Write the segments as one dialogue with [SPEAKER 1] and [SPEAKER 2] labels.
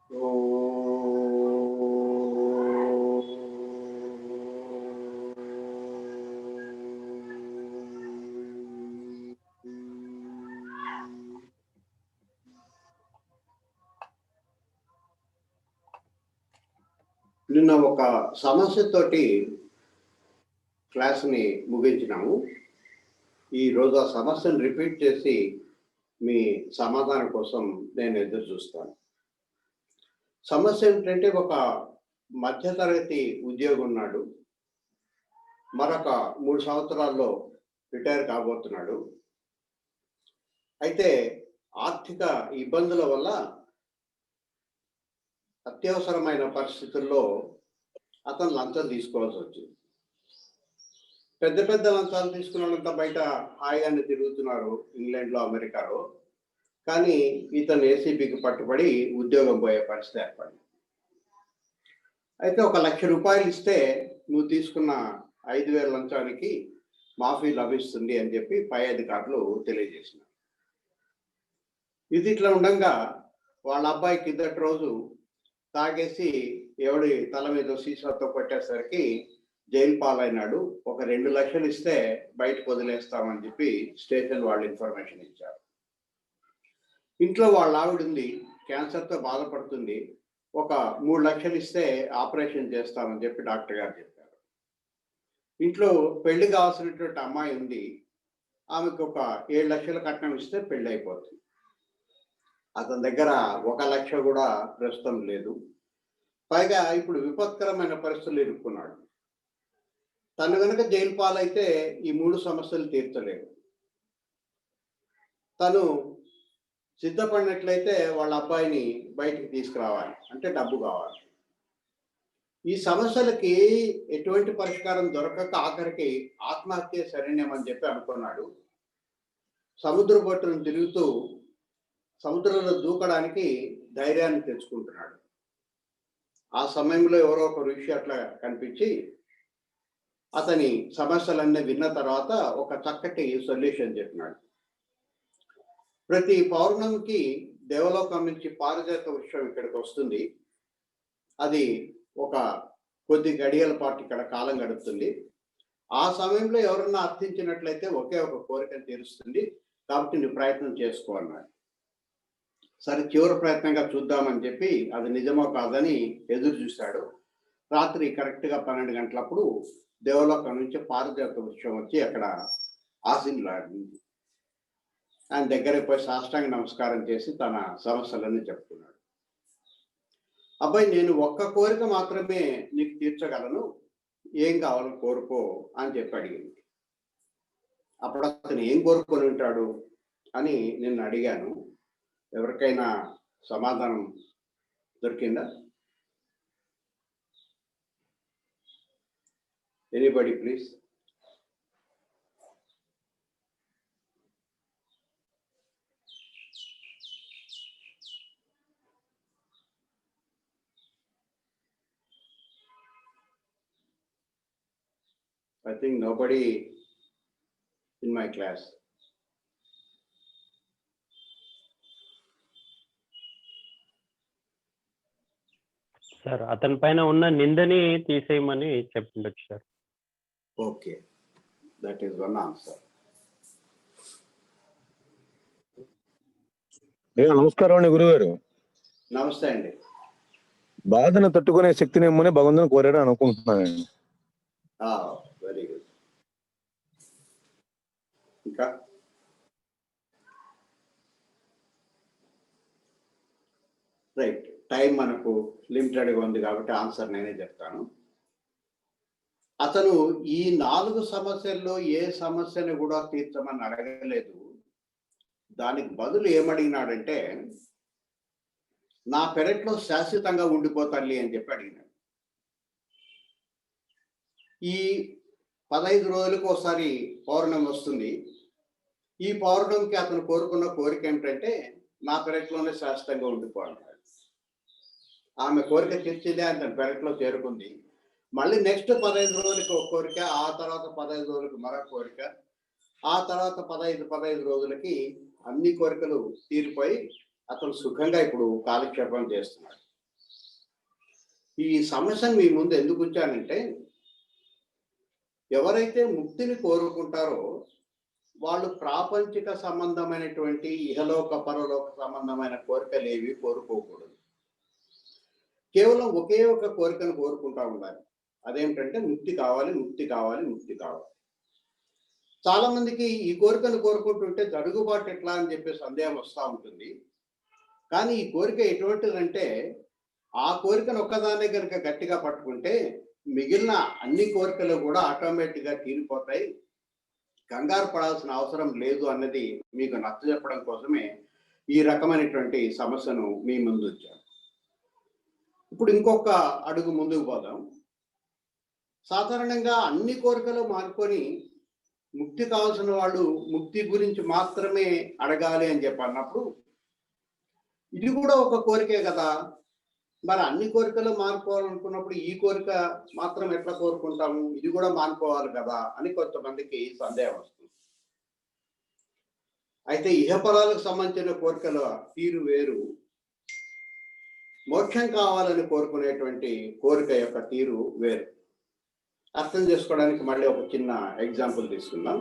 [SPEAKER 1] నిన్న ఒక సమస్యతోటి క్లాస్ని ముగించినాము. ఈరోజు ఆ సమస్యను రిపీట్ చేసి మీ సమాధానం కోసం నేను ఎదురు చూస్తాను. సమస్య ఏమిటంటే, ఒక మధ్యతరగతి ఉద్యోగి ఉన్నాడు. మరొక 3 సంవత్సరాల్లో రిటైర్ కాబోతున్నాడు. అయితే ఆర్థిక ఇబ్బందుల వల్ల అత్యవసరమైన పరిస్థితుల్లో అతను లంచం తీసుకోవాల్సి వచ్చింది. పెద్ద పెద్ద లంచాలు తీసుకున్న వాళ్ళంతా బయట హాయిగానే తిరుగుతున్నారు ఇంగ్లాండ్లో, అమెరికాలో. కానీ ఇతను ఏసీబీకి పట్టుబడి ఉద్యోగం పోయే పరిస్థితి ఏర్పడింది. అయితే 1,00,000 రూపాయలు ఇస్తే నువ్వు తీసుకున్న 5,000 లంచానికి మాఫీ లభిస్తుంది అని చెప్పి పై అధికారులు తెలియజేసినారు. ఇది ఇట్లా ఉండగా వాళ్ళ అబ్బాయి కిందటి రోజు తాగేసి ఎవడి తల మీద సీసాతో కొట్టేసరికి జైలు పాలైనాడు. ఒక 2 లక్షలు ఇస్తే బయటకు వదిలేస్తామని చెప్పి స్టేషన్ వాళ్ళు ఇన్ఫర్మేషన్ ఇచ్చారు. ఇంట్లో వాళ్ళ ఆవిడ ఉంది, క్యాన్సర్తో బాధపడుతుంది. ఒక 3 లక్షలు ఇస్తే ఆపరేషన్ చేస్తామని చెప్పి డాక్టర్ గారు చెప్పారు. ఇంట్లో పెళ్లి కావాల్సినటువంటి అమ్మాయి ఉంది, ఆమెకు ఒక 7 లక్షల కట్నం ఇస్తే పెళ్లి అయిపోతుంది. అతని దగ్గర 1 లక్ష కూడా ప్రస్తుతం లేదు. పైగా ఇప్పుడు విపత్కరమైన పరిస్థితులు ఇరుక్కున్నాడు. తను కనుక జైలు పాలైతే ఈ 3 సమస్యలు తీర్చలేవు. తను సిద్ధపడినట్లయితే వాళ్ళ అబ్బాయిని బయటికి తీసుకురావాలి, అంటే డబ్బు కావాలి. ఈ సమస్యలకి ఎటువంటి పరిష్కారం దొరకక ఆఖరికి ఆత్మహత్య శరణ్యమని చెప్పి అనుకున్నాడు. సముద్ర పట్టును తిరుగుతూ సముద్రంలో దూకడానికి ధైర్యాన్ని తెచ్చుకుంటున్నాడు. ఆ సమయంలో ఎవరో ఒక ఋషి అట్లా కనిపించి అతని సమస్యలన్నీ విన్న తర్వాత ఒక చక్కటి సొల్యూషన్ చెప్పినాడు. ప్రతి పౌర్ణమికి దేవలోకం నుంచి పారిజాత వృక్షం ఇక్కడికి వస్తుంది. అది ఒక కొద్ది గడియల పాటు ఇక్కడ కాలం గడుపుతుంది. ఆ సమయంలో ఎవరన్నా అర్థించినట్లయితే ఒకే ఒక కోరికను తీరుస్తుంది. కాబట్టి నువ్వు ప్రయత్నం చేసుకో అన్నాడు. సరే, చివరి ప్రయత్నంగా చూద్దామని చెప్పి అది నిజమో కాదని ఎదురు చూశాడు. రాత్రి కరెక్ట్గా 12 గంటలప్పుడు దేవలోకం నుంచి పారిజాత వృక్షం వచ్చి అక్కడ ఆశీనులాడింది. ఆయన దగ్గరికి పోయి సాష్టాంగ నమస్కారం చేసి తన సమస్యలన్నీ చెప్పుకున్నాడు. అబ్బాయి, నేను ఒక్క కోరిక మాత్రమే నీకు తీర్చగలను, ఏం కావాలో కోరుకో అని చెప్పి అడిగింది. అప్పుడు అతను ఏం కోరుకొని ఉంటాడు అని నేను అడిగాను. ఎవరికైనా సమాధానం దొరికిందా? Anybody please. I think nobody in my class.
[SPEAKER 2] Sir, అతని పైన ఉన్న నిందని తీసేయమని చెప్పిండొచ్చు sir.
[SPEAKER 1] Okay, that is one answer.
[SPEAKER 3] నమస్కారం అండి గురుగారు.
[SPEAKER 1] నమస్తే అండి.
[SPEAKER 3] బాధను తట్టుకునే శక్తిని ఇమ్మని భగవంతుని కోరాడు అనుకుంటున్నానండి.
[SPEAKER 1] Very good. ఇంకా రైట్, టైం మనకు లిమిటెడ్గా ఉంది కాబట్టి ఆన్సర్ నేనే చెప్తాను. అతను ఈ 4 సమస్యల్లో ఏ సమస్యను కూడా తీర్చమని అడగలేదు. దానికి బదులు ఏమడిగినాడంటే, నా పెరట్లో శాశ్వతంగా ఉండిపోతాలి అని చెప్పి అడిగినాడు. ఈ 15 రోజులకు ఒకసారి పౌర్ణమి వస్తుంది. ఈ పౌర్ణమికి అతను కోరుకున్న కోరిక ఏమిటంటే, నా పెరట్లోనే శాశ్వతంగా ఉండిపోవాలి. ఆమె కోరిక తీర్చింది, ఆయన పెరట్లో చేరుకుంది. మళ్ళీ నెక్స్ట్ 15 రోజులకి ఒక కోరిక, ఆ తర్వాత 15 రోజులకు మరొక కోరిక, ఆ తర్వాత 15 రోజులకి అన్ని కోరికలు తీరిపోయి అతను సుఖంగా ఇప్పుడు కాలక్షేపం చేస్తున్నాడు. ఈ సమస్యను మీ ముందు ఎందుకు ఉంచానంటే, ఎవరైతే ముక్తిని కోరుకుంటారో వాళ్ళు ప్రాపంచిక సంబంధమైనటువంటి ఇహలోక పరలోక సంబంధమైన కోరికలు ఏవి కోరుకోకూడదు. కేవలం ఒకే ఒక కోరికను కోరుకుంటా ఉండాలి. అదేమిటంటే ముక్తి కావాలి, ముక్తి కావాలి, ముక్తి కావాలి. చాలా మందికి ఈ కోరికను కోరుకుంటుంటే జరుగుబాటు ఎట్లా అని చెప్పి సందేహం వస్తూ ఉంటుంది. కానీ ఈ కోరిక ఎటువంటిదంటే, ఆ కోరికను ఒక్కదాన్నే కనుక గట్టిగా పట్టుకుంటే మిగిలిన అన్ని కోరికలు కూడా ఆటోమేటిక్గా తీరిపోతాయి. కంగారు పడాల్సిన అవసరం లేదు అన్నది మీకు నచ్చ చెప్పడం కోసమే ఈ రకమైనటువంటి సమస్యను మీ ముందు ఉంచాను. ఇప్పుడు ఇంకొక అడుగు ముందుకు పోదాం. సాధారణంగా అన్ని కోరికలు మానుకొని ముక్తి కావాల్సిన వాళ్ళు ముక్తి గురించి మాత్రమే అడగాలి అని చెప్పి అన్నప్పుడు, ఇది కూడా ఒక కోరికే కదా, మరి అన్ని కోరికలు మానుకోవాలనుకున్నప్పుడు ఈ కోరిక మాత్రం ఎట్లా కోరుకుంటాము, ఇది కూడా మానుకోవాలి కదా అని కొంతమందికి సందేహం వస్తుంది. అయితే ఇహపరాలకు సంబంధించిన కోరికల తీరు వేరు, మోక్షం కావాలని కోరుకునేటువంటి కోరిక యొక్క తీరు వేరు. అర్థం చేసుకోవడానికి మళ్ళీ ఒక చిన్న ఎగ్జాంపుల్ తీసుకుందాం.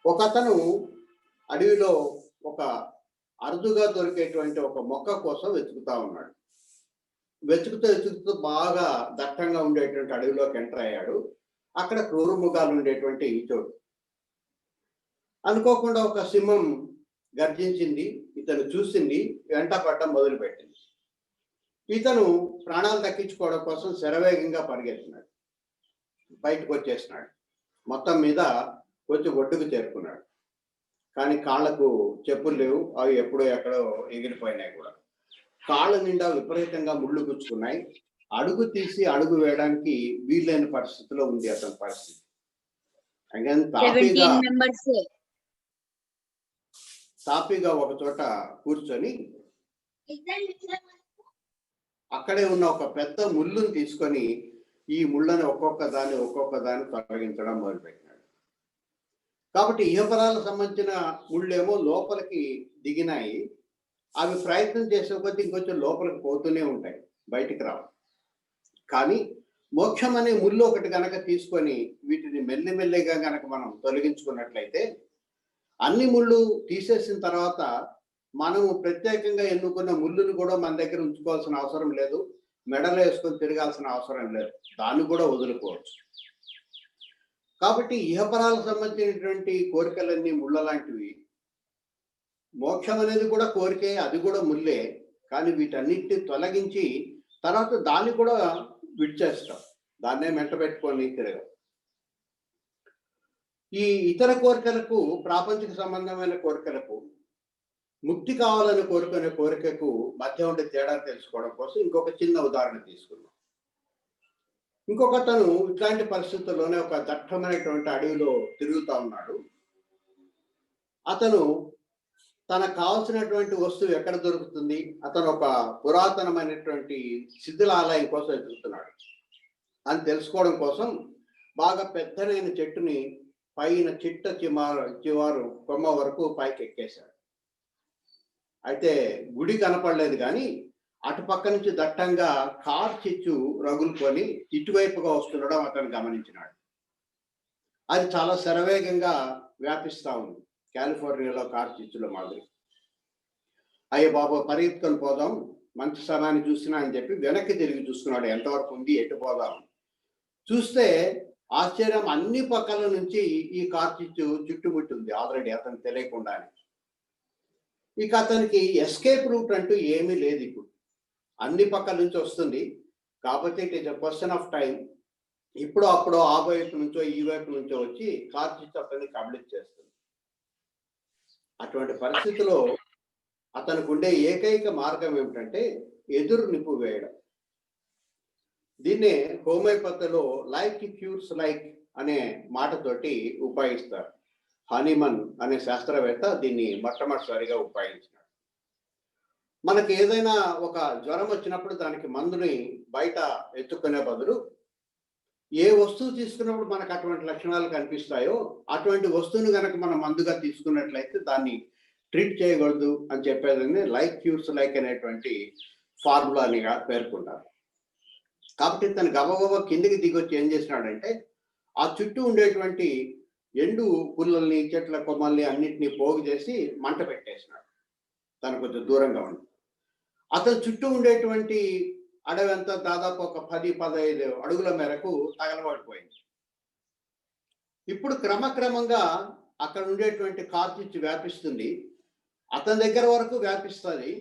[SPEAKER 1] ఒక అతను అడవిలో ఒక అరుదుగా దొరికేటువంటి ఒక మొక్క కోసం వెతుకుతా ఉన్నాడు. వెతుకుతూ బాగా దట్టంగా ఉండేటువంటి అడవిలోకి ఎంటర్ అయ్యాడు. అక్కడ క్రూర మృగాలు ఉండేటువంటి చోటు. అనుకోకుండా ఒక సింహం గర్జించింది, ఇతను చూసింది, వెంట పడడం మొదలుపెట్టింది. ఇతను ప్రాణాలు దక్కించుకోవడం కోసం శరవేగంగా పరిగెత్తినాడు, బయటకు వచ్చేసినాడు. మొత్తం మీద కొంచెం ఒడ్డుకు చేరుకున్నాడు. కానీ కాళ్ళకు చెప్పులు లేవు, అవి ఎప్పుడో ఎక్కడో ఎగిరిపోయినాయి కూడా. కాళ్ళ నిండా విపరీతంగా ముళ్ళు గుచ్చుకున్నాయి. అడుగు తీసి అడుగు వేయడానికి వీలైన పరిస్థితిలో ఉంది అతని పరిస్థితి. తాపీగా ఒక చోట కూర్చొని అక్కడే ఉన్న ఒక పెద్ద ముళ్ళును తీసుకొని ఈ ముళ్ళని ఒక్కొక్క దాన్ని తొలగించడం మొదలుపెట్టినాడు. కాబట్టి ఇహపరాలకు సంబంధించిన ముళ్ళేమో లోపలికి దిగినాయి. అవి ప్రయత్నం చేసే కొద్దీ ఇంకొంచెం లోపలికి పోతూనే ఉంటాయి, బయటికి రావు. కానీ మోక్షం అనే ముళ్ళు ఒకటి కనుక తీసుకొని వీటిని మెల్లిమెల్లిగా కనుక మనం తొలగించుకున్నట్లయితే, అన్ని ముళ్ళు తీసేసిన తర్వాత మనము ప్రత్యేకంగా ఎన్నుకున్న ముళ్ళును కూడా మన దగ్గర ఉంచుకోవాల్సిన అవసరం లేదు, మెడలో వేసుకొని తిరగాల్సిన అవసరం లేదు, దాన్ని కూడా వదులుకోవచ్చు. కాబట్టి ఇహపరాలకు సంబంధించినటువంటి కోరికలన్నీ ముళ్ళ లాంటివి. మోక్షం అనేది కూడా కోరికే, అది కూడా ముల్లే. కానీ వీటన్నిటిని తొలగించి తర్వాత దాన్ని కూడా విడిచేస్తాం, దాన్నే మెంట పెట్టుకొని తిరగం. ఈ ఇతర కోరికలకు, ప్రాపంచిక సంబంధమైన కోరికలకు, ముక్తి కావాలని కోరుకునే కోరికకు మధ్య ఉండే తేడా తెలుసుకోవడం కోసం ఇంకొక చిన్న ఉదాహరణ తీసుకున్నాం. ఇంకొకతను ఇట్లాంటి పరిస్థితుల్లోనే ఒక దట్టమైనటువంటి అడవిలో తిరుగుతూ ఉన్నాడు. అతను తనకు కావాల్సినటువంటి వస్తువు ఎక్కడ దొరుకుతుంది, అతను ఒక పురాతనమైనటువంటి శిథిలాలయం కోసం వెతుకుతున్నాడు. అని తెలుసుకోవడం కోసం బాగా పెద్దనైన చెట్టుని పైన చివారు కొమ్మ వరకు పైకి ఎక్కేశాడు. అయితే గుడి కనపడలేదు, కానీ అటుపక్క నుంచి దట్టంగా కార్ చిచ్చు రగులుకొని ఇటువైపుగా వస్తుండడం అతను గమనించినాడు. అది చాలా శరవేగంగా వ్యాపిస్తా ఉంది, కాలిఫోర్నియాలో కార్ చిచ్చుల మాదిరి. అయ్యో బాబు, పరిగెత్తుకొని పోదాం, మంచి సమయాన్ని చూసినా అని చెప్పి వెనక్కి తిరిగి చూసుకున్నాడు, ఎంతవరకు ఉంది, ఎటు పోదాం. చూస్తే ఆశ్చర్యం, అన్ని పక్కల నుంచి ఈ కార్ చిచ్చు చుట్టుముట్టింది ఆల్రెడీ అతను తెలియకుండానే. ఇక అతనికి ఎస్కేప్ రూట్ అంటూ ఏమీ లేదు. ఇప్పుడు అన్ని పక్కల నుంచి వస్తుంది కాబట్టి it is a question of time. ఇప్పుడు అప్పుడు ఆ వైపు నుంచో ఈ వైపు నుంచో వచ్చి కార్ చిచ్చు అతన్ని కబళించేస్తుంది. అటువంటి పరిస్థితిలో అతనికి ఉండే ఏకైక మార్గం ఏమిటంటే ఎదురు నిప్పు వేయడం. దీన్నే హోమియోపతిలో లైక్ క్యూర్స్ లైక్ అనే మాటతోటి ఉపయోగిస్తారు. హనీమన్ అనే శాస్త్రవేత్త దీన్ని మొట్టమొదటిసారిగా ఉపయోగించినాడు. మనకి ఏదైనా ఒక జ్వరం వచ్చినప్పుడు దానికి మందుని బయట ఎత్తుకునే బదులు ఏ వస్తువు తీసుకున్నప్పుడు మనకు అటువంటి లక్షణాలు కనిపిస్తాయో అటువంటి వస్తువును కనుక మనం మందుగా తీసుకున్నట్లయితే దాన్ని ట్రీట్ చేయకూడదు అని చెప్పేదని లైక్ క్యూర్స్ లైక్ అనేటువంటి ఫార్ములానిగా పేర్కొంటారు. కాబట్టి తను గబగబ కిందికి దిగొచ్చి ఏం చేసినాడంటే ఆ చుట్టూ ఉండేటువంటి ఎండు పుల్లల్ని చెట్ల కొమ్మల్ని అన్నింటినీ పోగు చేసి మంట పెట్టేసినాడు. తను కొంచెం దూరంగా ఉండి అతని చుట్టూ ఉండేటువంటి అడవి అంతా దాదాపు ఒక 10-15 అడుగుల మేరకు తగలబడిపోయింది. ఇప్పుడు క్రమక్రమంగా అక్కడ ఉండేటువంటి కార్చిచ్చు వ్యాపిస్తుంది. అతని దగ్గర వరకు వ్యాపిస్తుంది,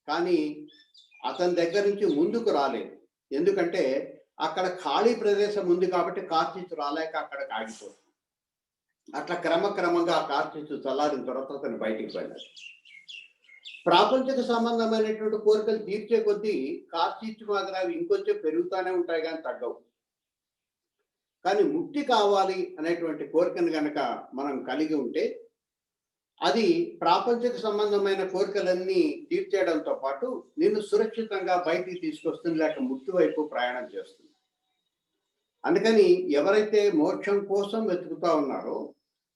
[SPEAKER 1] కానీ అతని దగ్గర నుంచి ముందుకు రాలేదు. ఎందుకంటే అక్కడ ఖాళీ ప్రదేశం ఉంది కాబట్టి కార్చిచ్చు రాలేక అక్కడికి ఆగిపోతుంది. అట్లా క్రమక్రమంగా ఆ కార్చిచ్చు చల్లారిన తర్వాత అతను బయటికి పోయినాడు. ప్రాపంచిక సంబంధమైనటువంటి కోరికలు తీర్చే కొద్దీ కార్చిచ్చు మాదిరి అవి ఇంకొంచెం పెరుగుతూనే ఉంటాయి కానీ తగ్గవు. కానీ ముక్తి కావాలి అనేటువంటి కోరికను గనక మనం కలిగి ఉంటే అది ప్రాపంచిక సంబంధమైన కోరికలన్నీ తీర్చేయడంతో పాటు నిన్ను సురక్షితంగా బయటికి తీసుకొస్తుంది, లేక ముక్తి వైపు ప్రయాణం చేస్తుంది. అందుకని ఎవరైతే మోక్షం కోసం వెతుకుతా ఉన్నారో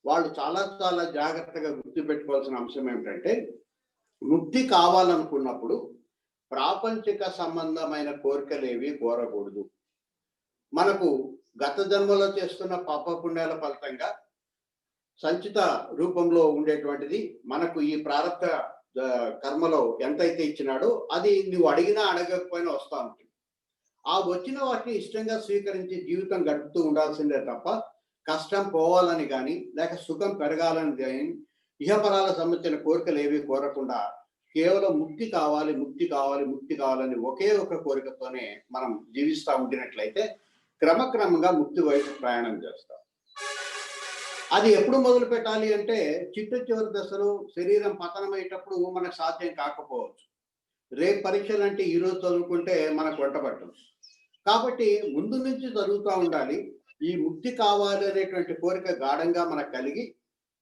[SPEAKER 1] వాళ్ళు చాలా చాలా జాగ్రత్తగా గుర్తుపెట్టుకోవాల్సిన అంశం ఏమిటంటే, ముక్తి కావాలనుకున్నప్పుడు ప్రాపంచిక సంబంధమైన కోరికలు ఏవి కోరకూడదు. మనకు గత జన్మలో చేస్తున్న పాప పుణ్యాల ఫలితంగా సంచిత రూపంలో ఉండేటువంటిది మనకు ఈ ప్రారబ్ధ కర్మలో ఎంతైతే ఇచ్చినాడో అది నువ్వు అడిగినా అడగకపోయినా వస్తూ ఉంటుంది. ఆ వచ్చిన వాటిని ఇష్టంగా స్వీకరించి జీవితం గడుపుతూ ఉండాల్సిందే తప్ప కష్టం పోవాలని కానీ లేక సుఖం పెరగాలని కానీ ఇహపరాల సంబంధించిన కోరికలు ఏవి కోరకుండా కేవలం ముక్తి కావాలి, ముక్తి కావాలి, ముక్తి కావాలని ఒకే ఒక కోరికతోనే మనం జీవిస్తూ ఉండినట్లయితే క్రమక్రమంగా ముక్తి వైపు ప్రయాణం చేస్తాం. అది ఎప్పుడు మొదలు పెట్టాలి అంటే చిట్ట చివరి దశలో శరీరం పతనమయ్యేటప్పుడు మనకు సాధ్యం కాకపోవచ్చు. రేపు పరీక్షలు అంటే ఈరోజు చదువుకుంటే మనకు వెంటబట్టం. కాబట్టి ముందు నుంచి చదువుతూ ఉండాలి. ఈ ముక్తి కావాలి అనేటువంటి కోరిక గాఢంగా మనకు కలిగి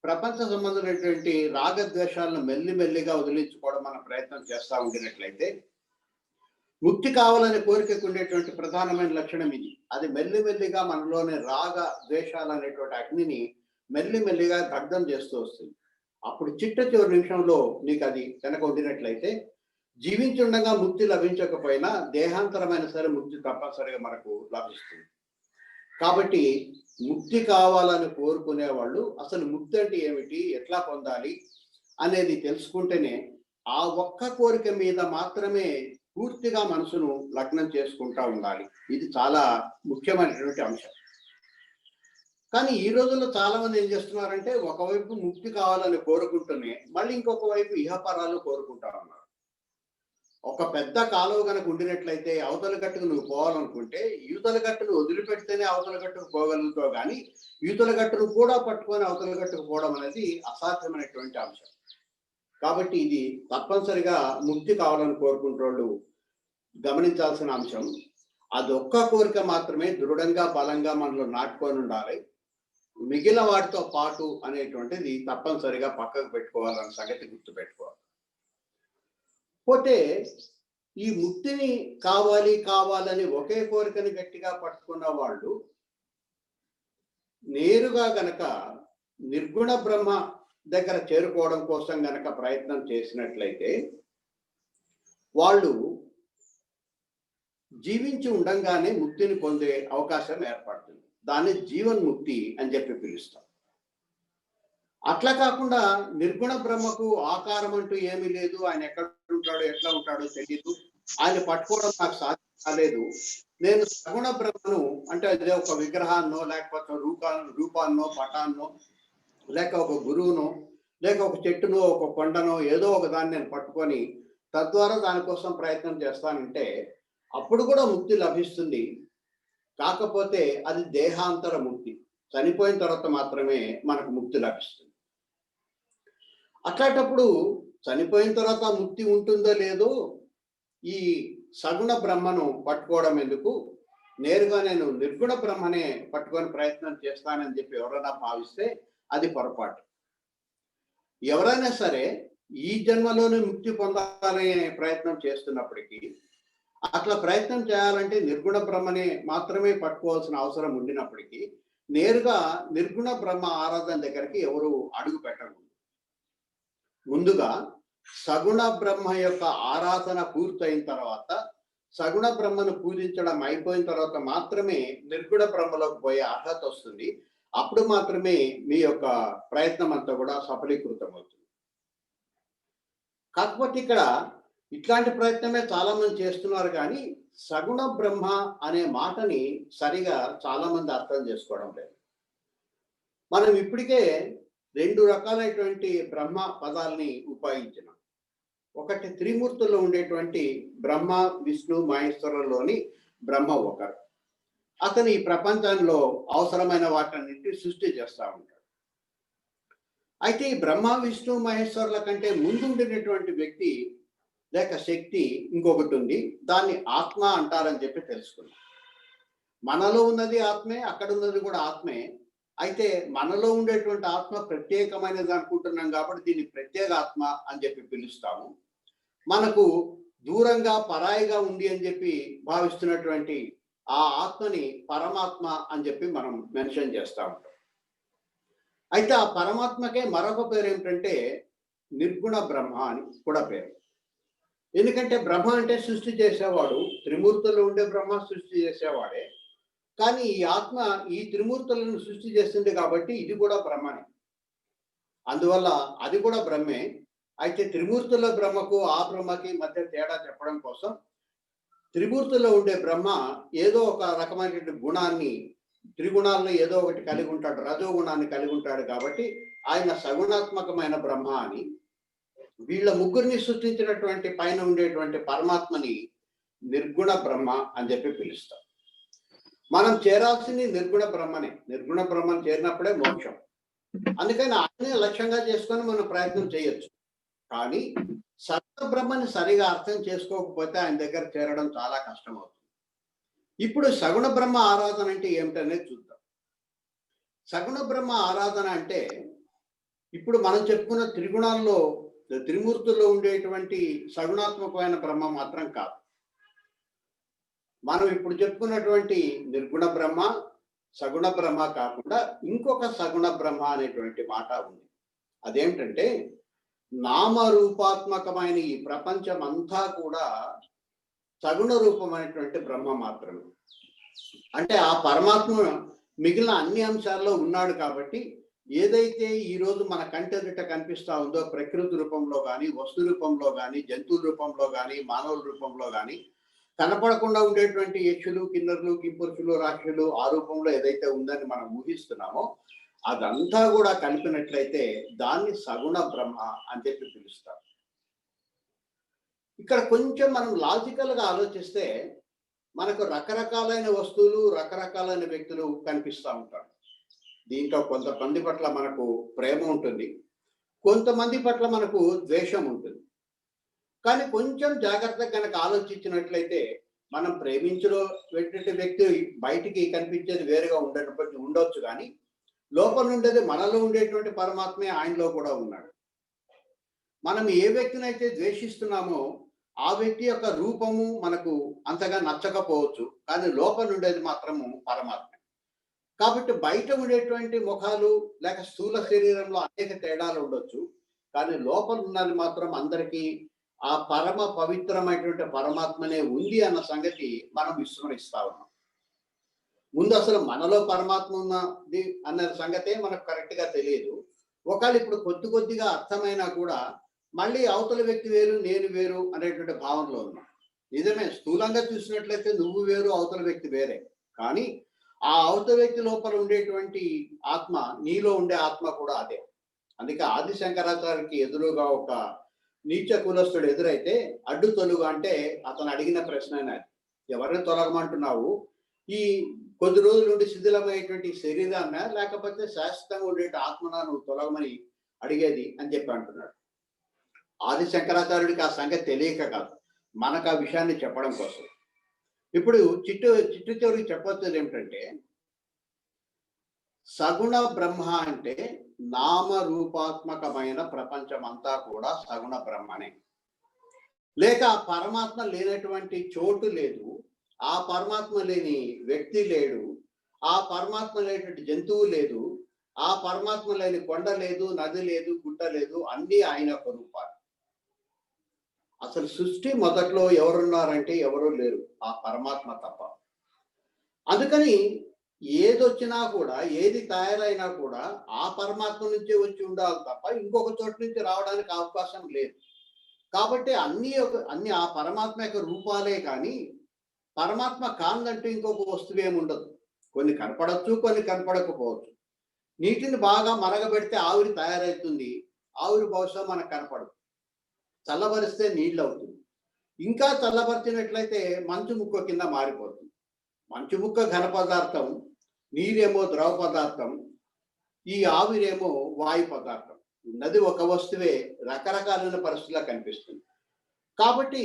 [SPEAKER 1] ప్రపంచ సంబంధమైనటువంటి రాగద్వేషాలను మెల్లిమెల్లిగా వదిలించుకోవడం మన ప్రయత్నం చేస్తూ ఉండినట్లయితే ముక్తి కావాలనే కోరికకు ఉండేటువంటి ప్రధానమైన లక్షణం ఇది. అది మెల్లిమెల్లిగా మనలోని రాగ ద్వేషాలు అనేటువంటి అగ్నిని మెల్లిమెల్లిగా దగ్ధం చేస్తూ వస్తుంది. అప్పుడు చిట్ట చివరి నిమిషంలో నీకు అది కనుక ఉండినట్లయితే జీవించి ఉండగా ముక్తి లభించకపోయినా దేహాంతరమైన సరే ముక్తి తప్పనిసరిగా మనకు లభిస్తుంది. కాబట్టి ముక్తి కావాలని కోరుకునే వాళ్ళు అసలు ముక్తి అంటే ఏమిటి, ఎట్లా పొందాలి అనేది తెలుసుకుంటేనే ఆ ఒక్క కోరిక మీద మాత్రమే పూర్తిగా మనసును లగ్నం చేసుకుంటా ఉండాలి. ఇది చాలా ముఖ్యమైనటువంటి అంశం. కానీ ఈ రోజుల్లో చాలా మంది ఏం చేస్తున్నారంటే ఒకవైపు ముక్తి కావాలని కోరుకుంటూనే మళ్ళీ ఇంకొక వైపు ఇహపరాలు కోరుకుంటా ఉన్నారు. ఒక పెద్ద కాలువ కనుక ఉండినట్లయితే అవతల గట్టుకు నువ్వు పోవాలనుకుంటే యువతల గట్టును వదిలిపెడితేనే అవతల గట్టుకు పోగలుగుతావు, కానీ యువతల గట్టును కూడా పట్టుకొని అవతల గట్టుకు పోవడం అనేది అసాధ్యమైనటువంటి అంశం. కాబట్టి ఇది తప్పనిసరిగా ముక్తి కావాలని కోరుకుంటూ గమనించాల్సిన అంశం. అదొక్క కోరిక మాత్రమే దృఢంగా బలంగా మనలో నాటుకొని ఉండాలి. మిగిలిన వాటితో పాటు అనేటువంటిది తప్పనిసరిగా పక్కకు పెట్టుకోవాలన్న సంగతి గుర్తుపెట్టుకోవాలి. పోతే ఈ ముక్తిని కావాలని ఒకే కోరికని గట్టిగా పట్టుకున్న వాళ్ళు నేరుగా గనక నిర్గుణ బ్రహ్మ దగ్గర చేరుకోవడం కోసం గనక ప్రయత్నం చేసినట్లయితే వాళ్ళు జీవించి ఉండంగానే ముక్తిని పొందే అవకాశం ఏర్పడుతుంది. దాన్ని జీవన్ముక్తి అని చెప్పి పిలుస్తాం. అట్లా కాకుండా నిర్గుణ బ్రహ్మకు ఆకారం అంటూ ఏమీ లేదు, ఆయన ఎక్కడ ఉంటాడో ఎట్లా ఉంటాడో తెలియదు, ఆయన పట్టుకోవడం నాకు సాధ్యం కాలేదు, నేను సగుణ బ్రహ్మను అంటే అదే ఒక విగ్రహాన్నో లేకపోతే రూపాన్నో పటాన్నో లేక ఒక గురువునో లేక ఒక చెట్టునో ఒక కొండనో ఏదో ఒక దాన్ని నేను పట్టుకొని తద్వారా దానికోసం ప్రయత్నం చేస్తానంటే అప్పుడు కూడా ముక్తి లభిస్తుంది. కాకపోతే అది దేహాంతర ముక్తి, చనిపోయిన తర్వాత మాత్రమే మనకు ముక్తి లభిస్తుంది. అట్లాంటప్పుడు చనిపోయిన తర్వాత ముక్తి ఉంటుందో లేదో ఈ సగుణ బ్రహ్మను పట్టుకోవడం ఎందుకు, నేరుగా నేను నిర్గుణ బ్రహ్మనే పట్టుకొని ప్రయత్నం చేస్తానని చెప్పి ఎవరైనా భావిస్తే అది పొరపాటు. ఎవరైనా సరే ఈ జన్మలోనే ముక్తి పొందాలనే ప్రయత్నం చేస్తున్నప్పటికీ అట్లా ప్రయత్నం చేయాలంటే నిర్గుణ బ్రహ్మనే మాత్రమే పట్టుకోవాల్సిన అవసరం ఉండినప్పటికీ నేరుగా నిర్గుణ బ్రహ్మ ఆరాధన దగ్గరికి ఎవరు అడుగు పెట్టకూడదు. ముందుగా సగుణ బ్రహ్మ యొక్క ఆరాధన పూర్తయిన తర్వాత సగుణ బ్రహ్మను పూజించడం అయిపోయిన తర్వాత మాత్రమే నిర్గుణ బ్రహ్మలోకి పోయే అర్హత వస్తుంది. అప్పుడు మాత్రమే మీ యొక్క ప్రయత్నం అంతా కూడా సఫలీకృతం అవుతుంది. కాకపోతే ఇక్కడ ఇట్లాంటి ప్రయత్నమే చాలా మంది చేస్తున్నారు, కానీ సగుణ బ్రహ్మ అనే మాటని సరిగా చాలా మంది అర్థం చేసుకోవడం లేదు. మనం ఇప్పటికే 2 రకాలైనటువంటి బ్రహ్మ పదాలని ఉపయోగించినాం. ఒకటి త్రిమూర్తుల్లో ఉండేటువంటి బ్రహ్మ, విష్ణు, మహేశ్వరులోని బ్రహ్మ ఒకరు. అతను ఈ ప్రపంచంలో అవసరమైన వాటన్నింటి సృష్టి చేస్తూ ఉంటాడు. అయితే ఈ బ్రహ్మ, విష్ణు, మహేశ్వరుల కంటే ముందుండినటువంటి వ్యక్తి లేక శక్తి ఇంకొకటి ఉంది. దాన్ని ఆత్మ అంటారని చెప్పి తెలుసుకున్నాం. మనలో ఉన్నది ఆత్మే, అక్కడ ఉన్నది కూడా ఆత్మే. అయితే మనలో ఉండేటువంటి ఆత్మ ప్రత్యేకమైనది అనుకుంటున్నాం కాబట్టి దీన్ని ప్రత్యేక ఆత్మ అని చెప్పి పిలుస్తాము. మనకు దూరంగా పరాయిగా ఉంది అని చెప్పి భావిస్తున్నటువంటి ఆ ఆత్మని పరమాత్మ అని చెప్పి మనం మెన్షన్ చేస్తూ ఉంటాం. అయితే ఆ పరమాత్మకే మరొక పేరు ఏమిటంటే నిర్గుణ బ్రహ్మ అని కూడా పేరు. ఎందుకంటే బ్రహ్మ అంటే సృష్టి చేసేవాడు, త్రిమూర్తుల్లో ఉండే బ్రహ్మ సృష్టి చేసేవాడే. కానీ ఈ ఆత్మ ఈ త్రిమూర్తులను సృష్టి చేస్తుంది కాబట్టి ఇది కూడా బ్రహ్మనే. అందువల్ల అది కూడా బ్రహ్మే. అయితే త్రిమూర్తుల బ్రహ్మకు ఆ బ్రహ్మకి మధ్య తేడా చెప్పడం కోసం త్రిమూర్తుల్లో ఉండే బ్రహ్మ ఏదో ఒక రకమైనటువంటి గుణాన్ని, త్రిగుణాలను ఏదో ఒకటి కలిగి ఉంటాడు, రజో గుణాన్ని కలిగి ఉంటాడు కాబట్టి ఆయన సగుణాత్మకమైన బ్రహ్మ అని, వీళ్ళ ముగ్గురిని సృష్టించినటువంటి పైన ఉండేటువంటి పరమాత్మని నిర్గుణ బ్రహ్మ అని చెప్పి పిలుస్తాం. మనం చేరాల్సింది నిర్గుణ బ్రహ్మనే. నిర్గుణ బ్రహ్మను చేరినప్పుడే మోక్షం. అందుకని ఆయనే లక్ష్యంగా చేసుకొని మనం ప్రయత్నం చేయొచ్చు. కానీ సగుణ బ్రహ్మని సరిగా అర్థం చేసుకోకపోతే ఆయన దగ్గర చేరడం చాలా కష్టం అవుతుంది. ఇప్పుడు సగుణ బ్రహ్మ ఆరాధన అంటే ఏమిటనేది చూద్దాం. సగుణ బ్రహ్మ ఆరాధన అంటే ఇప్పుడు మనం చెప్పుకున్న త్రిగుణాల్లో త్రిమూర్తుల్లో ఉండేటువంటి సగుణాత్మకమైన బ్రహ్మ మాత్రం కాదు. మనం ఇప్పుడు చెప్పుకున్నటువంటి నిర్గుణ బ్రహ్మ, సగుణ బ్రహ్మ కాకుండా ఇంకొక సగుణ బ్రహ్మ అనేటువంటి మాట ఉంది. అదేమిటంటే నామరూపాత్మకమైన ఈ ప్రపంచం అంతా కూడా సగుణ రూపమైనటువంటి బ్రహ్మ మాత్రమే. అంటే ఆ పరమాత్మ మిగిలిన అన్ని అంశాల్లో ఉన్నాడు కాబట్టి ఏదైతే ఈరోజు మన కంటెదుట కనిపిస్తా ఉందో ప్రకృతి రూపంలో కానీ, వస్తు రూపంలో కానీ, జంతువుల రూపంలో కానీ, మానవుల రూపంలో కానీ కనపడకుండా ఉండేటువంటి యక్షులు, కిన్నరులు, కింపురుషులు, రాక్షసులు ఆ రూపంలో ఏదైతే ఉందని మనం ఊహిస్తున్నామో అదంతా కూడా కలిపినట్లయితే దాన్ని సగుణ బ్రహ్మ అని చెప్పి పిలుస్తాం. ఇక్కడ కొంచెం మనం లాజికల్ గా ఆలోచిస్తే మనకు రకరకాలైన వస్తువులు, రకరకాలైన వ్యక్తులు కనిపిస్తూ ఉంటారు. దీంట్లో కొంతమంది పట్ల మనకు ప్రేమ ఉంటుంది, కొంతమంది పట్ల మనకు ద్వేషం ఉంటుంది. కానీ కొంచెం జాగ్రత్తగా కనుక ఆలోచించినట్లయితే మనం ప్రేమించిన వ్యక్తి బయటికి కనిపించేది వేరుగా ఉండొచ్చు, కానీ లోపల ఉండేది మనలో ఉండేటువంటి పరమాత్మే ఆయనలో కూడా ఉన్నాడు. మనం ఏ వ్యక్తిని అయితే ద్వేషిస్తున్నామో ఆ వ్యక్తి యొక్క రూపము మనకు అంతగా నచ్చకపోవచ్చు, కానీ లోపల ఉండేది మాత్రము పరమాత్మ. కాబట్టి బయట ఉండేటువంటి ముఖాలు లేక స్థూల శరీరంలో అనేక తేడాలు ఉండొచ్చు, కానీ లోపల ఉన్నది మాత్రం అందరికీ ఆ పరమ పవిత్రమైనటువంటి పరమాత్మనే ఉంది అన్న సంగతి మనం విస్మరిస్తా ఉన్నాం. ముందు అసలు మనలో పరమాత్మ ఉన్నది అన్న సంగతే మనకు కరెక్ట్ గా తెలియదు. ఒకవేళ ఇప్పుడు కొద్దిగా అర్థమైనా కూడా మళ్ళీ అవతల వ్యక్తి వేరు, నేను వేరు అనేటువంటి భావనలో ఉన్నాం. నిజమే, స్థూలంగా చూసినట్లయితే నువ్వు వేరు, అవతల వ్యక్తి వేరే. కానీ ఆ అవతల వ్యక్తి లోపల ఉండేటువంటి ఆత్మ, నీలో ఉండే ఆత్మ కూడా అదే. అందుకే ఆది శంకరాచార్యకి ఎదురుగా ఒక నీచ కులస్తుడు ఎదురైతే అడ్డు తొలుగు అంటే అతను అడిగిన ప్రశ్న అది, ఎవరిని తొలగమంటున్నావు? ఈ కొద్ది రోజుల నుండి శిథిలమైనటువంటి శరీరాన్న, లేకపోతే శాశ్వతంగా ఉండే ఆత్మన నువ్వు తొలగమని అడిగేది అని చెప్పి అంటున్నాడు. ఆది శంకరాచార్యుడికి ఆ సంగతి తెలియక కాదు, మనకు ఆ విషయాన్ని చెప్పడం కోసం. ఇప్పుడు చిట్టు చివరికి చెప్పొచ్చేది ఏమిటంటే సగుణ బ్రహ్మ అంటే నామరూపాత్మకమైన ప్రపంచం అంతా కూడా సగుణ బ్రహ్మనే. లేక పరమాత్మ లేనటువంటి చోటు లేదు, ఆ పరమాత్మ లేని వ్యక్తి లేడు, ఆ పరమాత్మ లేనటువంటి జంతువు లేదు, ఆ పరమాత్మ లేని కొండ లేదు, నది లేదు, గుట్ట లేదు, అన్నీ ఆయన యొక్క రూపాలు. అసలు సృష్టి మొదట్లో ఎవరున్నారంటే ఎవరూ లేరు, ఆ పరమాత్మ తప్ప. అందుకని ఏదొచ్చినా కూడా, ఏది తయారైనా కూడా ఆ పరమాత్మ నుంచే వచ్చి ఉండాలి తప్ప ఇంకొక చోటు నుంచి రావడానికి అవకాశం లేదు. కాబట్టి అన్ని ఆ పరమాత్మ యొక్క రూపాలే కానీ పరమాత్మ కాందంటూ ఇంకొక వస్తువు ఏమి ఉండదు. కొన్ని కనపడచ్చు, కొన్ని కనపడకపోవచ్చు. నీటిని బాగా మరగబెడితే ఆవిరి తయారవుతుంది. ఆవిరి బహుశా మనకు కనపడదు. చల్లబరిస్తే నీళ్ళు అవుతుంది. ఇంకా చల్లబరిచినట్లయితే మంచు ముక్క కింద మారిపోతుంది. మంచు ముక్క ఘన పదార్థం, నీరేమో ద్రవ పదార్థం, ఈ ఆవిరేమో వాయు పదార్థం. ఉన్నది ఒక వస్తువే, రకరకాలైన పరిస్థితుల్లో కనిపిస్తుంది. కాబట్టి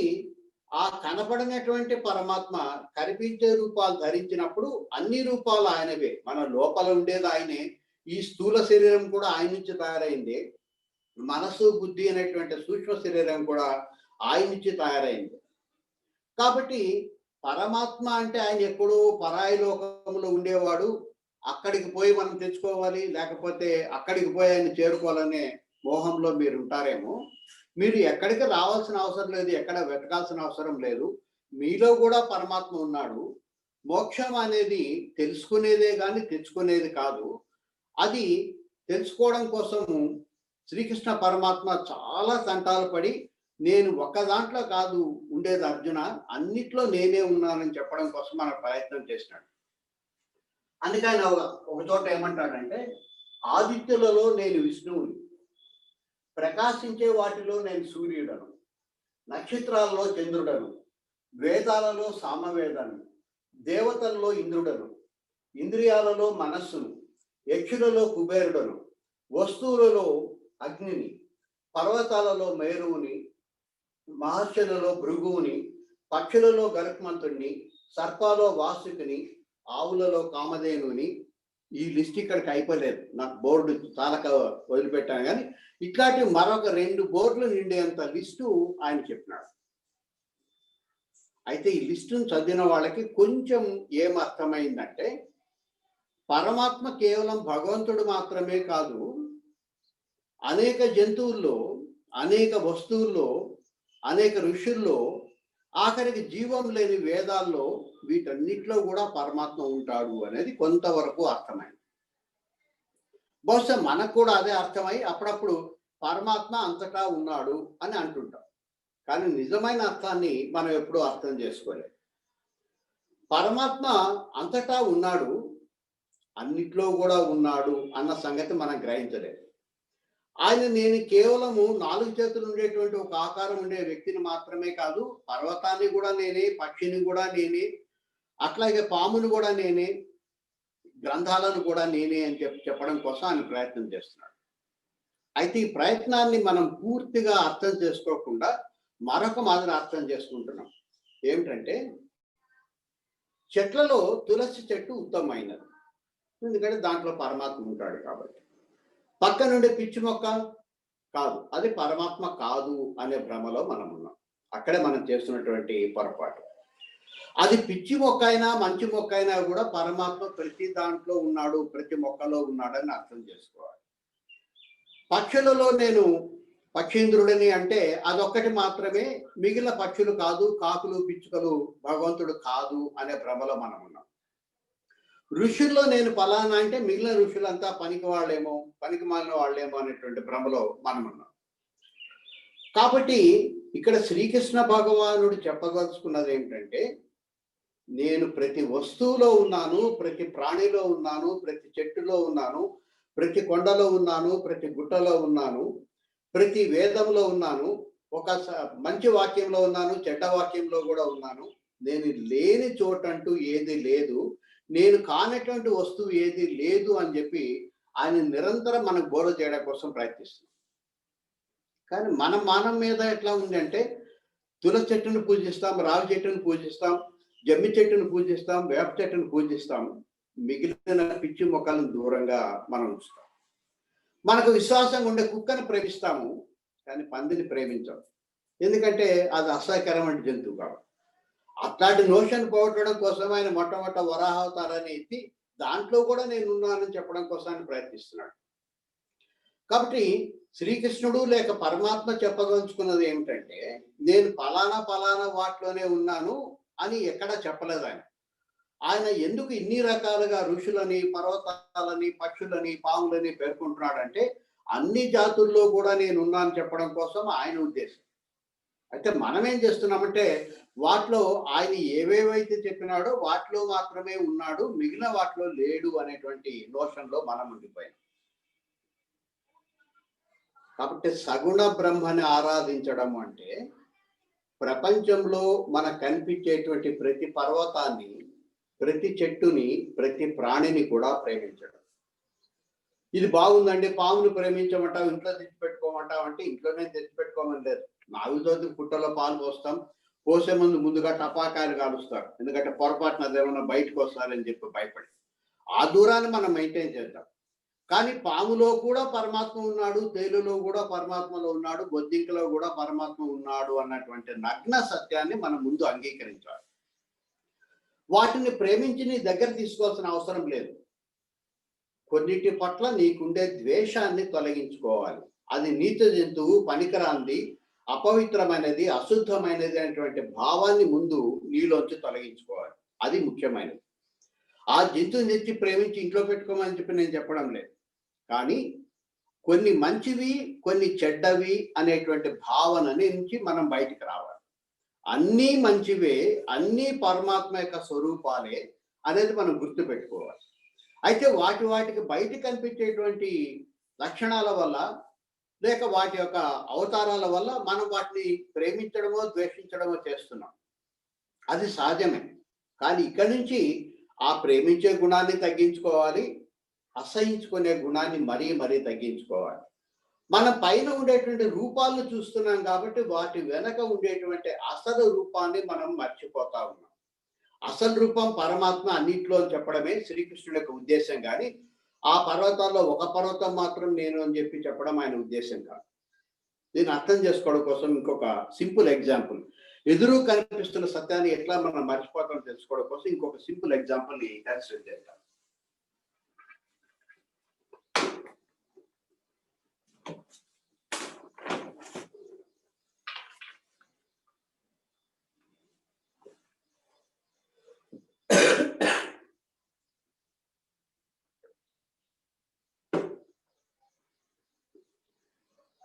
[SPEAKER 1] ఆ కనపడినటువంటి పరమాత్మ కనిపించే రూపాలు ధరించినప్పుడు అన్ని రూపాలు ఆయనవే. మన లోపల ఉండేది ఆయనే. ఈ స్థూల శరీరం కూడా ఆయన నుంచి తయారైంది. మనసు, బుద్ధి అనేటువంటి సూక్ష్మ శరీరం కూడా ఆయన నుంచి తయారైంది. కాబట్టి పరమాత్మ అంటే ఆయన ఎప్పుడూ పరాయి లోకంలో ఉండేవాడు, అక్కడికి పోయి మనం తెచ్చుకోవాలి, లేకపోతే అక్కడికి పోయి ఆయన చేరుకోవాలనే మోహంలో మీరు ఉంటారేమో. మీరు ఎక్కడికి రావాల్సిన అవసరం లేదు, ఎక్కడ వెతకాల్సిన అవసరం లేదు. మీలో కూడా పరమాత్మ ఉన్నాడు. మోక్షం అనేది తెలుసుకునేదే కానీ తెచ్చుకునేది కాదు. అది తెలుసుకోవడం కోసము శ్రీకృష్ణ పరమాత్మ చాలా తంటాలు పడి, నేను ఒక్క దాంట్లో కాదు ఉండేది అర్జున, అన్నిట్లో నేనే ఉన్నానని చెప్పడం కోసం మన ప్రయత్నం చేసినాడు. అందుకని ఒక చోట ఏమంటాడంటే, ఆదిత్యులలో నేను విష్ణువుని, ప్రకాశించే వాటిలో నేను సూర్యుడను, నక్షత్రాలలో చంద్రుడను, వేదాలలో సామవేదను, దేవతల్లో ఇంద్రుడను, ఇంద్రియాలలో మనస్సును, యక్షులలో కుబేరుడను, వస్తువులలో అగ్నిని, పర్వతాలలో మేరువుని, మహర్షులలో భృగువుని, పక్షులలో గరుత్మంతుడిని, సర్పాలో వాసుకిని, ఆవులలో కామధేనుని. ఈ లిస్ట్ ఇక్కడికి అయిపోలేదు, నాకు బోర్డు చాలా వదిలిపెట్టాను. కానీ ఇట్లాంటి మరొక 2 బోర్డులు నిండేంత లిస్టు ఆయన చెప్పినాడు. అయితే ఈ లిస్టును చదివిన వాళ్ళకి కొంచెం ఏం అర్థమైందంటే, పరమాత్మ కేవలం భగవంతుడు మాత్రమే కాదు, అనేక జంతువుల్లో, అనేక వస్తువుల్లో, అనేక ఋషుల్లో, ఆఖరికి జీవం లేని వేదాల్లో, వీటన్నిటిలో కూడా పరమాత్మ ఉంటాడు అనేది కొంతవరకు అర్థమైంది. బహుశా మనకు కూడా అదే అర్థమై అప్పుడప్పుడు పరమాత్మ అంతటా ఉన్నాడు అని అంటుంటాం. కానీ నిజమైన అర్థాన్ని మనం ఎప్పుడూ అర్థం చేసుకోలేదు. పరమాత్మ అంతటా ఉన్నాడు, అన్నిట్లో కూడా ఉన్నాడు అన్న సంగతి మనం గ్రహించలేదు. ఆయన నేను కేవలము 4 చేతులు ఉండేటువంటి ఒక ఆకారం ఉండే వ్యక్తిని మాత్రమే కాదు, పర్వతాన్ని కూడా నేనే, పక్షిని కూడా నేనే, అట్లాగే పామును కూడా నేనే, గ్రంథాలను కూడా నేనే అని చెప్పడం కోసం ఆయన ప్రయత్నం చేస్తున్నాడు. అయితే ఈ ప్రయత్నాన్ని మనం పూర్తిగా అర్థం చేసుకోకుండా మరొక మాదిరి అర్థం చేసుకుంటున్నాం. ఏమిటంటే, చెట్లలో తులసి చెట్టు ఉత్తమమైనది, ఎందుకంటే దాంట్లో పరమాత్మ ఉంటాడు కాబట్టి. పక్క నుండి పిచ్చి మొక్క కాదు, అది పరమాత్మ కాదు అనే భ్రమలో మనం ఉన్నాం. అక్కడే మనం చేస్తున్నటువంటి పొరపాటు. అది పిచ్చి మొక్క అయినా మంచి మొక్క అయినా కూడా పరమాత్మ ప్రతి దాంట్లో ఉన్నాడు, ప్రతి మొక్కలో ఉన్నాడని అర్థం చేసుకోవాలి. పక్షులలో నేను పక్షీంద్రుడిని అంటే అదొక్కటి మాత్రమే, మిగిలిన పక్షులు కాదు, కాకులు పిచ్చుకలు భగవంతుడు కాదు అనే భ్రమలో మనం ఉన్నాం. ఋషుల్లో నేను ఫలానా అంటే మిగిలిన ఋషులంతా పనికి వాళ్ళేమో, పనికి మాలిన వాళ్ళేమో అనేటువంటి భ్రమలో మనం ఉన్నాం. కాబట్టి ఇక్కడ శ్రీకృష్ణ భగవానుడు చెప్పదలుచుకున్నది ఏంటంటే, నేను ప్రతి వస్తువులో ఉన్నాను, ప్రతి ప్రాణిలో ఉన్నాను, ప్రతి చెట్టులో ఉన్నాను, ప్రతి కొండలో ఉన్నాను, ప్రతి గుట్టలో ఉన్నాను, ప్రతి వేదంలో ఉన్నాను, ఒక మంచి వాక్యంలో ఉన్నాను, చెడ్డ వాక్యంలో కూడా ఉన్నాను. నేను లేని చోటంటూ ఏది లేదు, నేను కానటువంటి వస్తువు ఏది లేదు అని చెప్పి ఆయన నిరంతరం మనకు బోధ చేయడం కోసం ప్రయత్నిస్తున్నాం. కానీ మన మానం మీద ఎట్లా ఉంది అంటే, తులసి చెట్టును పూజిస్తాం, రావి చెట్టును పూజిస్తాం, జమ్మి చెట్టును పూజిస్తాం, వేప చెట్టును పూజిస్తాం, మిగిలిన పిచ్చి మొక్కలను దూరంగా మనం ఉంచుతాం. మనకు విశ్వాసంగా ఉండే కుక్కను ప్రేమిస్తాము, కానీ పందిని ప్రేమించాం. ఎందుకంటే అది అసహ్యకరమైన జంతువు కాబట్టి. అట్లాంటి నోషన్ పోగొట్టడం కోసం ఆయన మొట్టమొదట వరాహావతారాన్ని ఎత్తి దాంట్లో కూడా నేను ఉన్నానని చెప్పడం కోసం ఆయన ప్రయత్నిస్తున్నాడు. కాబట్టి శ్రీకృష్ణుడు లేక పరమాత్మ చెప్పదలుచుకున్నది ఏమిటంటే, నేను ఫలానా వాటిలోనే ఉన్నాను అని ఎక్కడా చెప్పలేదు ఆయన. ఆయన ఎందుకు ఇన్ని రకాలుగా ఋషులని, పర్వతాలని, పక్షులని, పాములని పేర్కొంటున్నాడంటే, అన్ని జాతుల్లో కూడా నేను ఉన్నాను చెప్పడం కోసం ఆయన ఉద్దేశం. అయితే మనం ఏం చేస్తున్నామంటే, వాటిలో ఆయన ఏవేవైతే చెప్పినాడో వాటిలో మాత్రమే ఉన్నాడు, మిగిలిన వాటిలో లేడు అనేటువంటి నోషన్లో మనం ఉండిపోయాం. కాబట్టి సగుణ బ్రహ్మని ఆరాధించడం అంటే ప్రపంచంలో మనకు కనిపించేటువంటి ప్రతి పర్వతాన్ని, ప్రతి చెట్టుని, ప్రతి ప్రాణిని కూడా ప్రేమించడం. ఇది బాగుందండి, పాముని ప్రేమించమంటావు, ఇంట్లో తెచ్చిపెట్టుకోమంటావు అంటే ఇంట్లోనే తెచ్చిపెట్టుకోమని లేదు. నాగుతోటి పుట్టలో పాలు పోస్తాం, పోసే ముందుగా టపాకాయలు కాలుస్తారు, ఎందుకంటే పొరపాటున అదేమన్నా బయటకు వస్తారని చెప్పి భయపడి. ఆ దూరాన్ని మనం మెయింటైన్ చేద్దాం. కానీ పాములో కూడా పరమాత్మ ఉన్నాడు, తేలులో కూడా పరమాత్మలో ఉన్నాడు, బొద్దింకలో కూడా పరమాత్మ ఉన్నాడు అన్నటువంటి నగ్న సత్యాన్ని మనం ముందు అంగీకరించాలి. వాటిని ప్రేమించి నీ దగ్గర తీసుకోవాల్సిన అవసరం లేదు. కొన్నిటి పట్ల నీకుండే ద్వేషాన్ని తొలగించుకోవాలి. అది నీచ జంతువు, పనికిరాంది, అపవిత్రమైనది, అశుద్ధమైనది అనేటువంటి భావాన్ని ముందు నీలోంచి తొలగించుకోవాలి. అది ముఖ్యమైనది. ఆ జంతువుని తెచ్చి ప్రేమించి ఇంట్లో పెట్టుకోమని చెప్పి నేను చెప్పడం లేదు. కానీ కొన్ని మంచివి, కొన్ని చెడ్డవి అనేటువంటి భావన నుంచి మనం బయటికి రావాలి. అన్నీ మంచివే, అన్నీ పరమాత్మ యొక్క స్వరూపాలే అనేది మనం గుర్తుపెట్టుకోవాలి. అయితే వాటికి బయట కనిపించేటువంటి లక్షణాల వల్ల లేక వాటి యొక్క అవతారాల వల్ల మనం వాటిని ప్రేమించడమో ద్వేషించడమో చేస్తున్నాం. అది సహజమే. కానీ ఇక్కడి నుంచి ఆ ప్రేమించే గుణాన్ని తగ్గించుకోవాలి, అసహించుకునే గుణాన్ని మరీ తగ్గించుకోవాలి. మన పైన ఉండేటువంటి రూపాలను చూస్తున్నాం కాబట్టి వాటి వెనక ఉండేటువంటి అసలు రూపాన్ని మనం మర్చిపోతా ఉన్నాం. అసలు రూపం పరమాత్మ అన్నింటిలో చెప్పడమే శ్రీకృష్ణుడి యొక్క ఉద్దేశం. కానీ ఆ పర్వతాల్లో ఒక పర్వతం మాత్రం నేను అని చెప్పి చెప్పడం ఆయన ఉద్దేశం కాదు. దీన్ని అర్థం చేసుకోవడం కోసం ఇంకొక సింపుల్ ఎగ్జాంపుల్, ఎదురు కనిపిస్తున్న సత్యాన్ని ఎట్లా మనం మర్చిపోతాం తెలుసుకోవడం కోసం ఇంకొక సింపుల్ ఎగ్జాంపుల్ ని కన్సిడర్ చేద్దాం.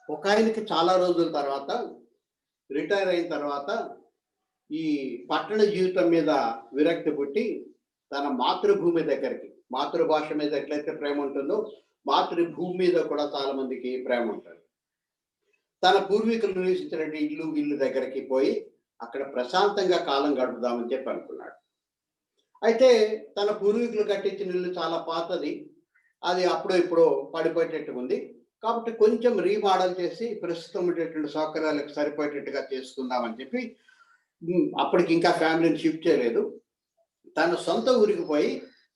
[SPEAKER 1] ఒక ఆయనకి చాలా రోజుల తర్వాత, రిటైర్ అయిన తర్వాత, ఈ పట్టణ జీవితం మీద విరక్తి పుట్టి తన మాతృభూమి దగ్గరికి, మాతృభాష మీద ఎట్లయితే ప్రేమ ఉంటుందో మాతృభూమి మీద కూడా చాలా మందికి ప్రేమ ఉంటుంది. తన పూర్వీకులు నివసించినటువంటి ఇల్లు దగ్గరికి పోయి అక్కడ ప్రశాంతంగా కాలం గడుపుదామని చెప్పి అనుకున్నాడు. అయితే తన పూర్వీకులు కట్టించిన ఇల్లు చాలా పాతది, అది అప్పుడో ఇప్పుడో పడిపోయేటట్టు ఉంది. కాబట్టి కొంచెం రీమోడల్ చేసి ప్రస్తుతం ఉండేటువంటి సౌకర్యాలకు సరిపోయేటట్టుగా చేసుకుందామని చెప్పి అప్పటికి ఇంకా ఫ్యామిలీని షిఫ్ట్ చేయలేదు. తన సొంత ఊరికి పోయి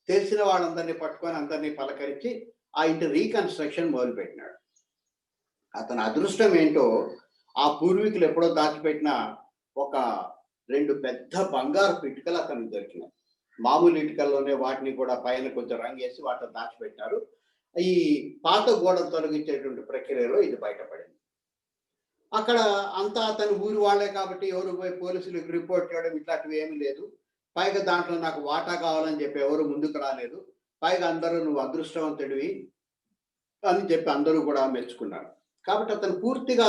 [SPEAKER 1] తెలిసిన వాళ్ళందరినీ పట్టుకొని అందరినీ పలకరించి ఆ ఇంటి రీకన్స్ట్రక్షన్ మొదలుపెట్టినాడు. అతని అదృష్టం ఏంటో, ఆ పూర్వీకులు ఎప్పుడో దాచిపెట్టిన ఒక 2 పెద్ద బంగారు ఇటుకలు అతనికి దొరికినాయి. మామూలు ఇటుకల్లోనే వాటిని కూడా పైన కొంచెం రంగేసి వాటిని దాచిపెట్టారు. ఈ పాత గోడలు తొలగించేటువంటి ప్రక్రియలో ఇది బయటపడింది. అక్కడ అంతా అతని ఊరి వాళ్ళే కాబట్టి ఎవరు పోయి పోలీసులకు రిపోర్ట్ చేయడం ఇట్లాంటివి ఏమీ లేదు. పైగా దాంట్లో నాకు వాటా కావాలని చెప్పి ఎవరు ముందుకు రాలేదు. పైగా అందరూ నువ్వు అదృష్టవంతుడివి అని చెప్పి అందరూ కూడా మెచ్చుకున్నారు. కాబట్టి అతను పూర్తిగా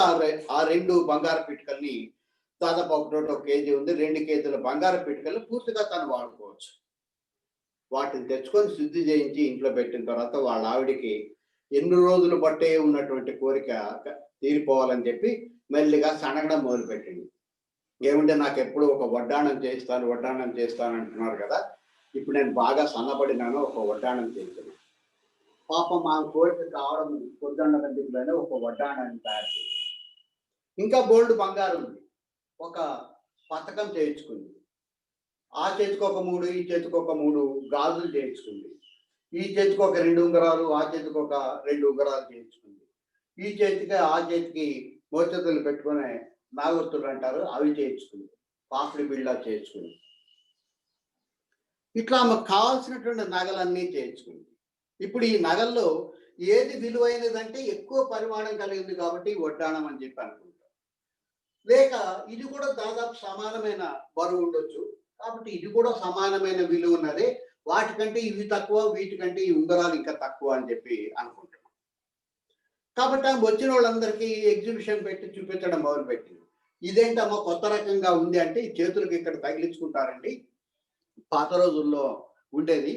[SPEAKER 1] ఆ 2 బంగారు పిటుకల్ని, దాదాపు ఒక కేజీ ఉంది, 2 కేజీల బంగారు పిటుకల్ని పూర్తిగా తను వాడుకోవచ్చు. వాటిని తెచ్చుకొని శుద్ధి చేయించి ఇంట్లో పెట్టిన తర్వాత వాళ్ళ ఆవిడికి ఎన్ని రోజులు బట్టే ఉన్నటువంటి కోరిక తీరిపోవాలని చెప్పి మెల్లిగా సనగడం మొదలుపెట్టింది. ఏమంటే నాకు ఎప్పుడు ఒక వడ్డాణం చేస్తాను అంటున్నారు కదా, ఇప్పుడు నేను బాగా సన్నబడినాను, ఒక వడ్డాణం చేస్తున్నాను. పాపం మా కోరిక కావడం పొద్దున్న గంటలోనే ఒక వడ్డాణాన్ని తయారు చేసి, ఇంకా బోల్డ్ బంగారం ఉంది, ఒక పథకం చేయించుకుంది. ఆ చేతికి ఒక 3, ఈ చేతికి ఒక 3 గాజులు చేయించుకుంది. ఈ చేతికి ఒక 2 ఉంగరాలు, ఆ చేతికి ఒక 2 ఉంగరాలు చేయించుకుంది. ఈ చేతికి ఆ చేతికి మోచేతులు పెట్టుకునే నాగొత్తులు అంటారు, అవి చేయించుకుంది. పాపిడి బిళ్ళ చేయించుకుంది. ఇట్లా ఆమెకు కావాల్సినటువంటి నగలన్నీ చేయించుకుంది. ఇప్పుడు ఈ నగల్లో ఏది విలువైనదంటే ఎక్కువ పరిమాణం కలిగింది కాబట్టి వడ్డాణం అని చెప్పి అనుకుంటాం. లేక ఇది కూడా దాదాపు సమానమైన బరువు ఉండొచ్చు కాబట్టి ఇది కూడా సమానమైన విలువ ఉన్నదే, వాటికంటే ఇవి తక్కువ, వీటికంటే ఈ ఉంగరాలు ఇంకా తక్కువ అని చెప్పి అనుకుంటున్నాం. కాబట్టి ఆమె వచ్చిన వాళ్ళందరికీ ఎగ్జిబిషన్ పెట్టి చూపించడం మొదలుపెట్టింది. ఇదేంటమ్మా కొత్త రకంగా ఉంది అంటే, ఈ చేతులకు ఇక్కడ తగిలించుకుంటారండి, పాత రోజుల్లో ఉండేది.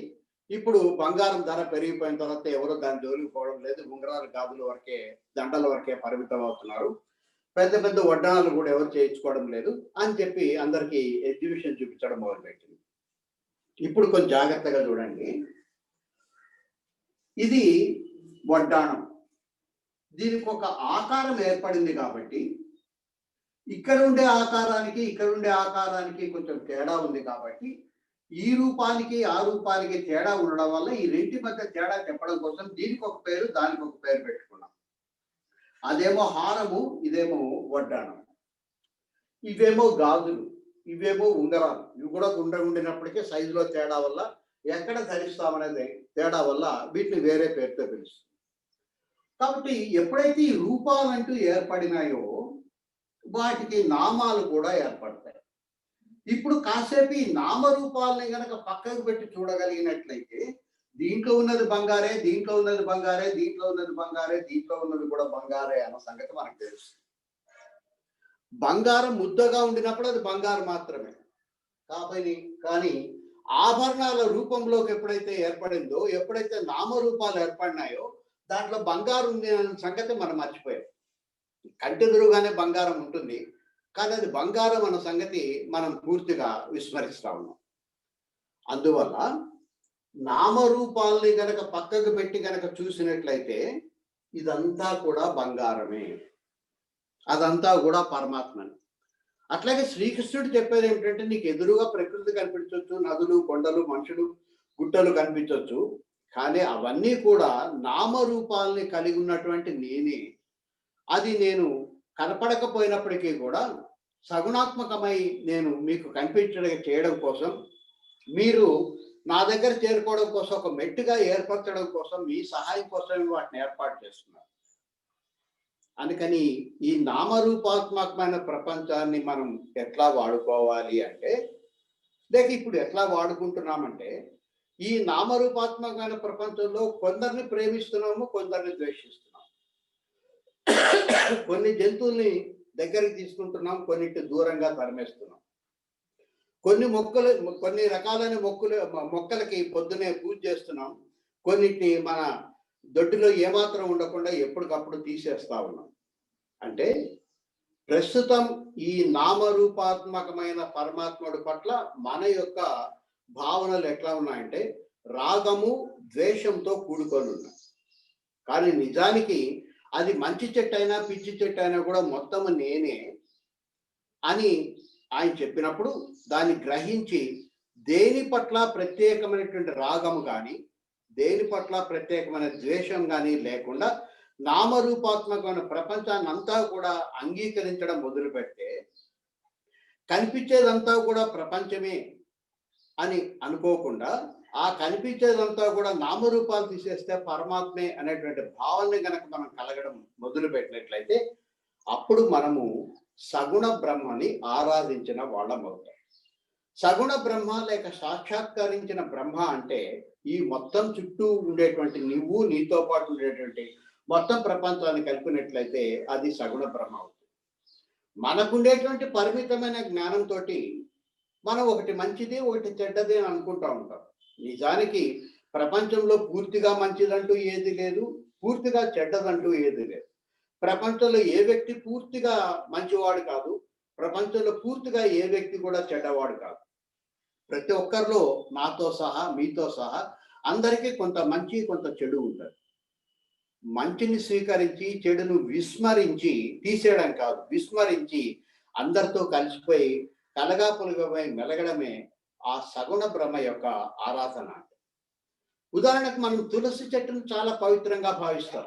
[SPEAKER 1] ఇప్పుడు బంగారం ధర పెరిగిపోయిన తర్వాత ఎవరు దాని జోలికి పోవడం లేదు, ఉంగరాలు గాజుల వరకే, దండల వరకే పరిమితం అవుతున్నారు, పెద్ద పెద్ద వడ్డాణాలు కూడా ఎవరు చేయించుకోవడం లేదు అని చెప్పి అందరికీ ఎగ్జిబిషన్ చూపించడం మొదలుపెట్టింది. ఇప్పుడు కొంచెం జాగ్రత్తగా చూడండి. ఇది వడ్డాణం, దీనికి ఒక ఆకారం ఏర్పడింది కాబట్టి ఇక్కడ ఉండే ఆకారానికి ఇక్కడ ఉండే ఆకారానికి కొంచెం తేడా ఉంది కాబట్టి ఈ రూపానికి ఆ రూపానికి తేడా ఉండడం వల్ల ఈ రెంటి మధ్య తేడా చెప్పడం కోసం దీనికి ఒక పేరు దానికి ఒక పేరు పెట్టుకున్నాం. అదేమో హారము, ఇదేమో వడ్డాణం. ఇవేమో గాజులు, ఇవేమో ఉంగరాలు. ఇవి కూడా ఉండినప్పటికీ సైజులో తేడా వల్ల, ఎక్కడ ధరిస్తామనేది తేడా వల్ల వీటిని వేరే పేరుతో పిలుస్తాం. కాబట్టి ఎప్పుడైతే ఈ రూపాలంటూ ఏర్పడినాయో వాటికి నామాలు కూడా ఏర్పడతాయి. ఇప్పుడు కాసేపు ఈ నామరూపాలని గనక పక్కకు పెట్టి చూడగలిగినట్లయితే దీంట్లో ఉన్నది బంగారే, దీంట్లో ఉన్నది బంగారే, దీంట్లో ఉన్నది బంగారే, దీంట్లో ఉన్నది కూడా బంగారే అన్న సంగతి మనకు తెలుస్తుంది. బంగారం ముద్దగా ఉండినప్పుడు అది బంగారం మాత్రమే కానీ ఆభరణాల రూపంలోకి ఎప్పుడైతే ఏర్పడిందో, ఎప్పుడైతే నామరూపాలు ఏర్పడినాయో దాంట్లో బంగారం ఉంది అనే సంగతి మనం మర్చిపోయాం. కంటెదురుగానే బంగారం ఉంటుంది కానీ అది బంగారం అన్న సంగతి మనం పూర్తిగా విస్మరిస్తా ఉన్నాం. అందువల్ల నామరూపాలని గనక పక్కకు పెట్టి గనక చూసినట్లయితే ఇదంతా కూడా బంగారమే, అదంతా కూడా పరమాత్మని. అట్లాగే శ్రీకృష్ణుడు చెప్పేది ఏమిటంటే, నీకు ఎదురుగా ప్రకృతి కనిపించవచ్చు, నదులు, కొండలు, మనుషులు, గుట్టలు కనిపించవచ్చు, కానీ అవన్నీ కూడా నామరూపాలని కలిగి ఉన్నటువంటి నేనే. అది నేను కనపడకపోయినప్పటికీ కూడా సగుణాత్మకమై నేను మీకు చేయడం కోసం, మీరు నా దగ్గర చేరుకోవడం కోసం, ఒక మెట్టుగా ఏర్పరచడం కోసం, మీ సహాయం కోసం వాటిని ఏర్పాటు చేస్తున్నారు. అందుకని ఈ నామరూపాత్మకమైన ప్రపంచాన్ని మనం ఎట్లా వాడుకోవాలి అంటే, లేక ఇప్పుడు ఎట్లా వాడుకుంటున్నామంటే, ఈ నామరూపాత్మకమైన ప్రపంచంలో కొందరిని ప్రేమిస్తున్నాము, కొందరిని ద్వేషిస్తున్నాము. కొన్ని జంతువుల్ని దగ్గరికి తీసుకుంటున్నాం, కొన్నిటి దూరంగా తరిమేస్తున్నాం. కొన్ని రకాలైన మొక్కలకి పొద్దునే పూజ చేస్తున్నాం, కొన్నిటి మన దొడ్డిలో ఏమాత్రం ఉండకుండా ఎప్పటికప్పుడు తీసేస్తా ఉన్నాం. అంటే ప్రస్తుతం ఈ నామరూపాత్మకమైన పరమాత్ముడి పట్ల మన యొక్క భావనలు ఎట్లా ఉన్నాయంటే రాగము, ద్వేషంతో కూడుకొని ఉన్నాయి. కానీ నిజానికి అది మంచి చెట్టు అయినా పిచ్చి చెట్టు అయినా కూడా మొత్తం నేనే అని ఆయన చెప్పినప్పుడు దాన్ని గ్రహించి దేని పట్ల ప్రత్యేకమైనటువంటి రాగము కానీ, దేని పట్ల ప్రత్యేకమైన ద్వేషం కానీ లేకుండా నామరూపాత్మకమైన ప్రపంచాన్ని అంతా కూడా అంగీకరించడం మొదలుపెడితే, కనిపించేదంతా కూడా ప్రపంచమే అని అనుకోకుండా ఆ కనిపించేదంతా కూడా నామరూపాలు తీసేస్తే పరమాత్మే అనేటువంటి భావనని గనక మనం కలగడం మొదలు పెట్టినట్లయితే అప్పుడు మనము సగుణ బ్రహ్మని ఆరాధించిన వాళ్ళం అవుతాం. సగుణ బ్రహ్మ లేక సాక్షాత్కరించిన బ్రహ్మ అంటే ఈ మొత్తం చుట్టూ ఉండేటువంటి నువ్వు, నీతో పాటు ఉండేటువంటి మొత్తం ప్రపంచాన్ని కలిపినట్లయితే అది సగుణ బ్రహ్మ అవుతుంది. మనకుండేటువంటి పరిమితమైన జ్ఞానంతో మనం ఒకటి మంచిది, ఒకటి చెడ్డది అని అనుకుంటా ఉంటాం. నిజానికి ప్రపంచంలో పూర్తిగా మంచిదంటూ ఏది లేదు, పూర్తిగా చెడ్డదంటూ ఏది లేదు. ప్రపంచంలో ఏ వ్యక్తి పూర్తిగా మంచివాడు కాదు, ప్రపంచంలో పూర్తిగా ఏ వ్యక్తి కూడా చెడ్డవాడు కాదు. ప్రతి ఒక్కరిలో నాతో సహా, మీతో సహా అందరికీ కొంత మంచి, కొంత చెడు ఉంటుంది. మంచిని స్వీకరించి చెడును విస్మరించి తీసేయడం కాదు, విస్మరించి అందరితో కలిసిపోయి కలగాపులగమై మెలగడమే ఆ సగుణ బ్రహ్మ యొక్క ఆరాధన. ఉదాహరణకు మనం తులసి చెట్టును చాలా పవిత్రంగా భావిస్తాం,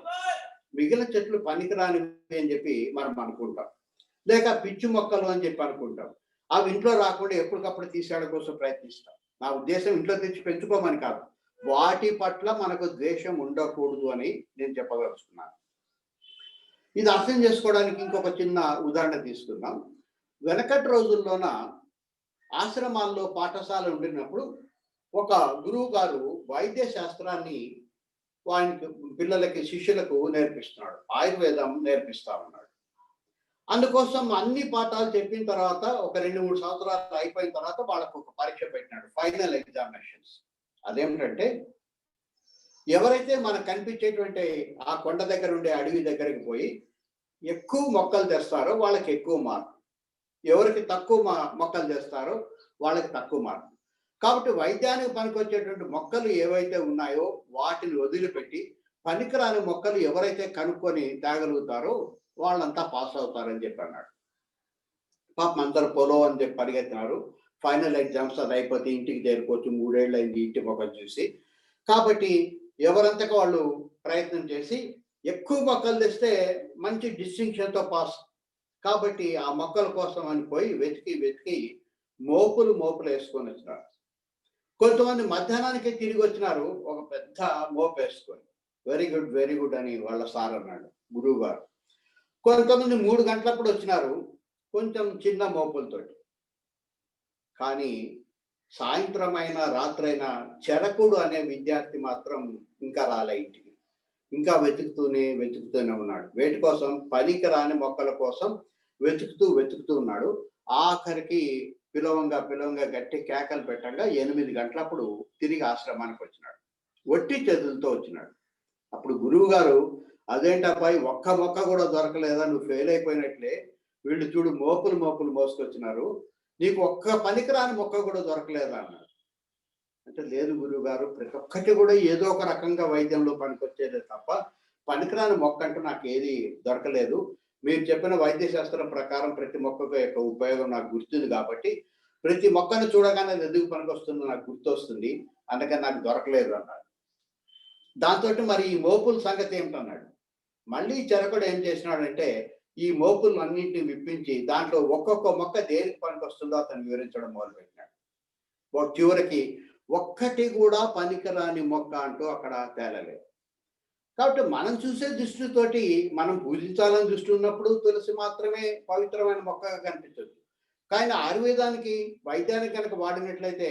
[SPEAKER 1] మిగిలిన చెట్లు పనికిరానివి అని చెప్పి మనం అనుకుంటాం, లేక పిచ్చి మొక్కలు అని చెప్పి అనుకుంటాం. అవి ఇంట్లో రాకుండా ఎప్పటికప్పుడు తీసేయడం కోసం ప్రయత్నిస్తాం. నా ఉద్దేశం ఇంట్లో తెచ్చి పెంచుకోమని కాదు, వాటి పట్ల మనకు ద్వేషం ఉండకూడదు అని నేను చెప్పదలుచుకున్నాను. ఇది అర్థం చేసుకోవడానికి ఇంకొక చిన్న ఉదాహరణ తీసుకుందాం. వెనకటి రోజుల్లోన ఆశ్రమాల్లో పాఠశాల ఉండినప్పుడు ఒక గురువు గారు వైద్య శాస్త్రాన్ని వానికి పిల్లలకి శిష్యులకు నేర్పిస్తున్నాడు. ఆయుర్వేదం నేర్పిస్తా ఉన్నాడు. అందుకోసం అన్ని పాఠాలు చెప్పిన తర్వాత ఒక 2-3 సంవత్సరాలు అయిపోయిన తర్వాత వాళ్ళకు ఒక పరీక్ష పెట్టినాడు, ఫైనల్ ఎగ్జామినేషన్స్. అదేమిటంటే ఎవరైతే మనకు కనిపించేటువంటి ఆ కొండ దగ్గర ఉండే అడవి దగ్గరికి పోయి ఎక్కువ మొక్కలు తెస్తారో వాళ్ళకి ఎక్కువ మార్కు, ఎవరికి తక్కువ మొక్కలు తెస్తారో వాళ్ళకి తక్కువ మార్కు. కాబట్టి వైద్యానికి పనికొచ్చేటువంటి మొక్కలు ఏవైతే ఉన్నాయో వాటిని వదిలిపెట్టి పనికిరాని మొక్కలు ఎవరైతే కనుక్కొని తేగలుగుతారో వాళ్ళంతా పాస్ అవుతారని చెప్పి అన్నాడు. పాపం అందరు పొలో అని చెప్పి పరిగెత్తినారు. ఫైనల్ ఎగ్జామ్స్ అది అయిపోతే ఇంటికి చేరుకోవచ్చు, 3 ఏళ్ళు అయింది ఇంటి మొక్కలు చూసి. కాబట్టి ఎవరంతగా వాళ్ళు ప్రయత్నం చేసి ఎక్కువ మొక్కలు తెస్తే మంచి డిస్టింక్షన్తో పాస్. కాబట్టి ఆ మొక్కల కోసం అని పోయి వెతికి మోపులు వేసుకొని వచ్చినారు. కొంతమంది మధ్యాహ్నానికి తిరిగి వచ్చినారు ఒక పెద్ద మోపు వేసుకొని. వెరీ గుడ్ అని వాళ్ళ సార్ అన్నాడు, గురువు గారు. కొంతమంది 3 గంటలప్పుడు వచ్చినారు కొంచెం చిన్న మోపులతోటి. కానీ సాయంత్రం అయినా రాత్రైనా చెరకుడు అనే విద్యార్థి మాత్రం ఇంకా రాలే ఇంటికి. ఇంకా వెతుకుతూనే ఉన్నాడు. వేటి కోసం? పనికిరాని మొక్కల కోసం వెతుకుతూ ఉన్నాడు. ఆఖరికి పిలవంగా గట్టి కేకలు పెట్టంగా 8 గంటలప్పుడు తిరిగి ఆశ్రమానికి వచ్చినాడు. ఒట్టి చేతులతో వచ్చినాడు. అప్పుడు గురువు గారు, అదేంటబ్బాయి ఒక్క మొక్క కూడా దొరకలేదా, నువ్వు ఫెయిల్ అయిపోయినట్లే, వీళ్ళు చూడు మోపులు మోసుకొచ్చినారు, నీకు ఒక్క పనికిరాని మొక్క కూడా దొరకలేదా అన్నాడు. అంటే లేదు గురువు గారు, ప్రతి ఒక్కటి కూడా ఏదో ఒక రకంగా వైద్యంలో పనికొచ్చేదే తప్ప పనికిరాని మొక్క అంటూ నాకు ఏది దొరకలేదు. మీరు చెప్పిన వైద్య శాస్త్రం ప్రకారం ప్రతి మొక్క యొక్క ఉపయోగం నాకు గుర్తుంది కాబట్టి ప్రతి మొక్కను చూడగానే అది ఎందుకు పనికొస్తుందో నాకు గుర్తొస్తుంది, అందుకని నాకు దొరకలేదు అన్నాడు. దాంతో మరి ఈ మోపుల సంగతి ఏమిటన్నాడు. మళ్ళీ చెరకుడు ఏం చేసినాడంటే ఈ మోపులు అన్నింటినీ విప్పించి దాంట్లో ఒక్కొక్క మొక్క దేనికి పనికొస్తుందో అతను వివరించడం మొదలుపెట్టినాడు. చివరికి ఒక్కటి కూడా పనికిరాని మొక్క అంటూ అక్కడ తేలలేదు. కాబట్టి మనం చూసే దృష్టితోటి మనం పూజించాలని దృష్టి ఉన్నప్పుడు తులసి మాత్రమే పవిత్రమైన మొక్కగా కనిపించదు. కానీ ఆయుర్వేదానికి వైద్యానికి కనుక వాడినట్లయితే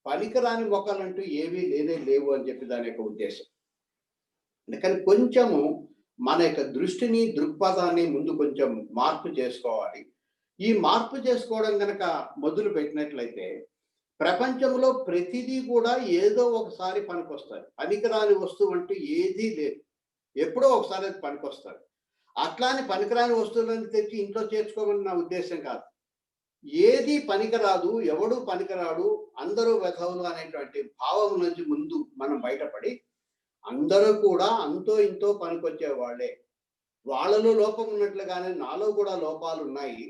[SPEAKER 1] పనికిరాని మొక్కలంటూ ఏవీ లేవు అని చెప్పి దాని యొక్క ఉద్దేశం. అందుకని కొంచెము మన యొక్క దృష్టిని దృక్పథాన్ని ముందు కొంచెం మార్పు చేసుకోవాలి. ఈ మార్పు చేసుకోవడం కనుక మొదలు పెట్టినట్లయితే ప్రపంచంలో ప్రతిదీ కూడా ఏదో ఒకసారి పనికొస్తుంది. పనికిరాని వస్తువు అంటూ ఏదీ లేదు, ఎప్పుడో ఒకసారి అది పనికొస్తుంది. అట్లానే పనికిరాని వస్తువులను తెచ్చి ఇంట్లో చేర్చుకోమని నా ఉద్దేశం కాదు. ఏది పనికిరాదు, ఎవడు పనికిరాడు, అందరూ వెధవులు అనేటువంటి భావం నుంచి ముందు మనం బయటపడి అందరూ కూడా అంతో ఇంతో పనికొచ్చే వాళ్ళే. వాళ్ళలో లోపం ఉన్నట్లుగానే నాలో కూడా లోపాలు ఉన్నాయి.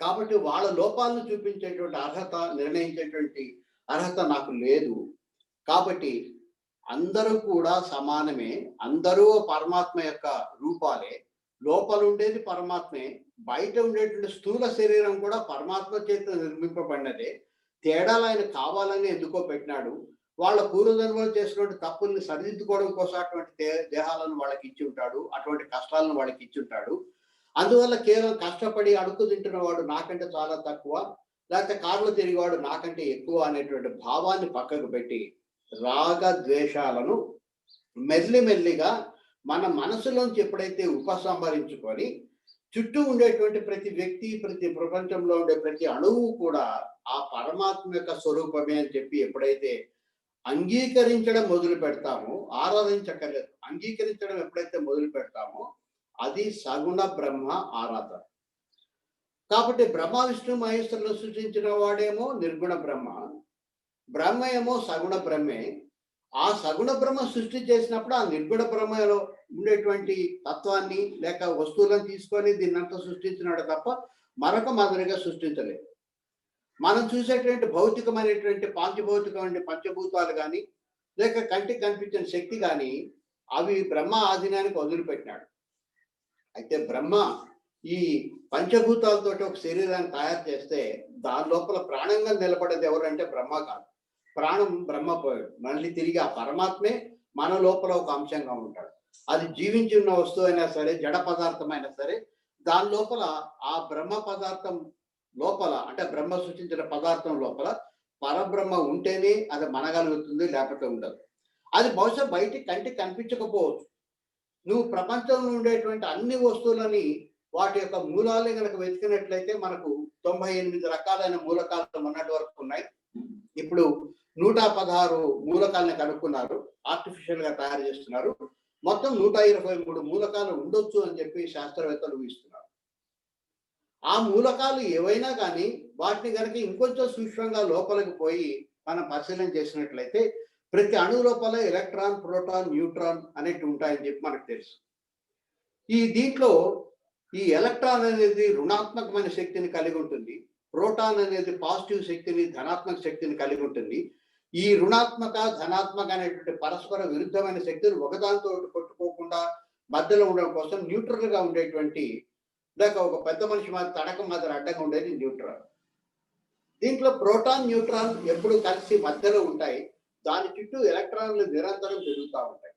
[SPEAKER 1] కాబట్టి వాళ్ళ లోపాలను చూపించేటువంటి అర్హత, నిర్ణయించేటువంటి అర్హత నాకు లేదు. కాబట్టి అందరూ కూడా సమానమే, అందరూ పరమాత్మ యొక్క రూపాలే. లోపల ఉండేది పరమాత్మే, బయట ఉండేటువంటి స్థూల శరీరం కూడా పరమాత్మ చేత నిర్మింపబడినదే. తేడాలు ఆయన కావాలని ఎందుకో పెట్టినాడు. వాళ్ళ పూర్వజన్మలు చేసినటువంటి తప్పుల్ని సరిదిద్దుకోవడం కోసం అటువంటి దేహాలను వాళ్ళకి ఇచ్చి ఉంటాడు, అటువంటి కష్టాలను వాళ్ళకి ఇచ్చి ఉంటాడు. అందువల్ల కేవలం కష్టపడి అడుగు తింటున్న వాడు నాకంటే చాలా తక్కువ, లేకపోతే కారులో తిరిగేవాడు నాకంటే ఎక్కువ అనేటువంటి భావాన్ని పక్కకు పెట్టి రాగ ద్వేషాలను మెల్లిమెల్లిగా మన మనసులోంచి ఎప్పుడైతే ఉపసంహరించుకొని చుట్టూ ఉండేటువంటి ప్రతి వ్యక్తి, ప్రతి ప్రపంచంలో ఉండే ప్రతి అణువు కూడా ఆ పరమాత్మ యొక్క స్వరూపమే అని చెప్పి ఎప్పుడైతే అంగీకరించడం మొదలు పెడతామో, ఆరాధించక్కర్లేదు, అంగీకరించడం ఎప్పుడైతే మొదలు పెడతామో అది సగుణ బ్రహ్మ ఆరాధన. కాబట్టి బ్రహ్మ విష్ణు మహేశ్వరులను సృష్టించిన వాడేమో నిర్గుణ బ్రహ్మ, బ్రహ్మ ఏమో సగుణ బ్రహ్మే. ఆ సగుణ బ్రహ్మ సృష్టి చేసినప్పుడు ఆ నిర్గుణ బ్రహ్మలో ఉండేటువంటి తత్వాన్ని లేక వస్తువులను తీసుకొని దీన్నంతా సృష్టించినాడు తప్ప మరొక మాదిరిగా సృష్టించలేదు. మనం చూసేటువంటి భౌతికమైనటువంటి పాంచభౌతికమైన పంచభూతాలు కానీ లేక కంటికి కనిపించిన శక్తి కానీ అవి బ్రహ్మ ఆధీనానికి వదిలిపెట్టినాడు. అయితే బ్రహ్మ ఈ పంచభూతాలతో ఒక శరీరాన్ని తయారు చేస్తే దాని లోపల ప్రాణంగా నిలబడేది ఎవరంటే బ్రహ్మ కాదు. ప్రాణం బ్రహ్మ పోయాడు, మళ్ళీ తిరిగి ఆ పరమాత్మే మన లోపల ఒక అంశంగా ఉంటాడు. అది జీవించి ఉన్న వస్తువు అయినా సరే, జడ పదార్థం అయినా సరే, దాని లోపల ఆ బ్రహ్మ పదార్థం లోపల, అంటే బ్రహ్మ సృష్టించిన పదార్థం లోపల పరబ్రహ్మ ఉంటేనే అది మనగలుగుతుంది, లేకపోతే ఉండదు. అది బహుశా బయటికి కంటికి కనిపించకపోవచ్చు. నువ్వు ప్రపంచంలో ఉండేటువంటి అన్ని వస్తువులని వాటి యొక్క మూలాలే కనుక వెతికినట్లయితే మనకు 98 రకాలైన మూలకాలు మొన్నటి వరకు ఉన్నాయి. ఇప్పుడు 116 మూలకాలను కనుక్కున్నారు, ఆర్టిఫిషియల్ గా తయారు చేస్తున్నారు. మొత్తం 123 మూలకాలు ఉండొచ్చు అని చెప్పి శాస్త్రవేత్తలు ఊహిస్తున్నారు. ఆ మూలకాలు ఏవైనా కానీ వాటిని కనుక ఇంకొంచెం సూక్ష్మంగా లోపలికి పోయి మనం పరిశీలన చేసినట్లయితే ప్రతి అణువు లోపల ఎలక్ట్రాన్, ప్రోటాన్, న్యూట్రాన్ అనేవి ఉంటాయని చెప్పి మనకు తెలుసు. దీంట్లో ఈ ఎలక్ట్రాన్ అనేది రుణాత్మకమైన శక్తిని కలిగి ఉంటుంది, ప్రోటాన్ అనేది పాజిటివ్ శక్తిని, ధనాత్మక శక్తిని కలిగి ఉంటుంది. ఈ రుణాత్మక, ధనాత్మక అనేటువంటి పరస్పర విరుద్ధమైన శక్తులు ఒకదానితో కొట్టుకోకుండా మధ్యలో ఉండడం కోసం న్యూట్రల్ గా ఉండేటువంటి, లేక ఒక పెద్ద మనిషి తడక మాదిరి అడ్డంగా ఉండేది న్యూట్రాన్. దీంట్లో ప్రోటాన్, న్యూట్రాన్ ఎప్పుడు కలిసి మధ్యలో ఉంటాయి. దాని చుట్టూ ఎలక్ట్రాన్లు నిరంతరం తిరుగుతూ ఉంటాయి.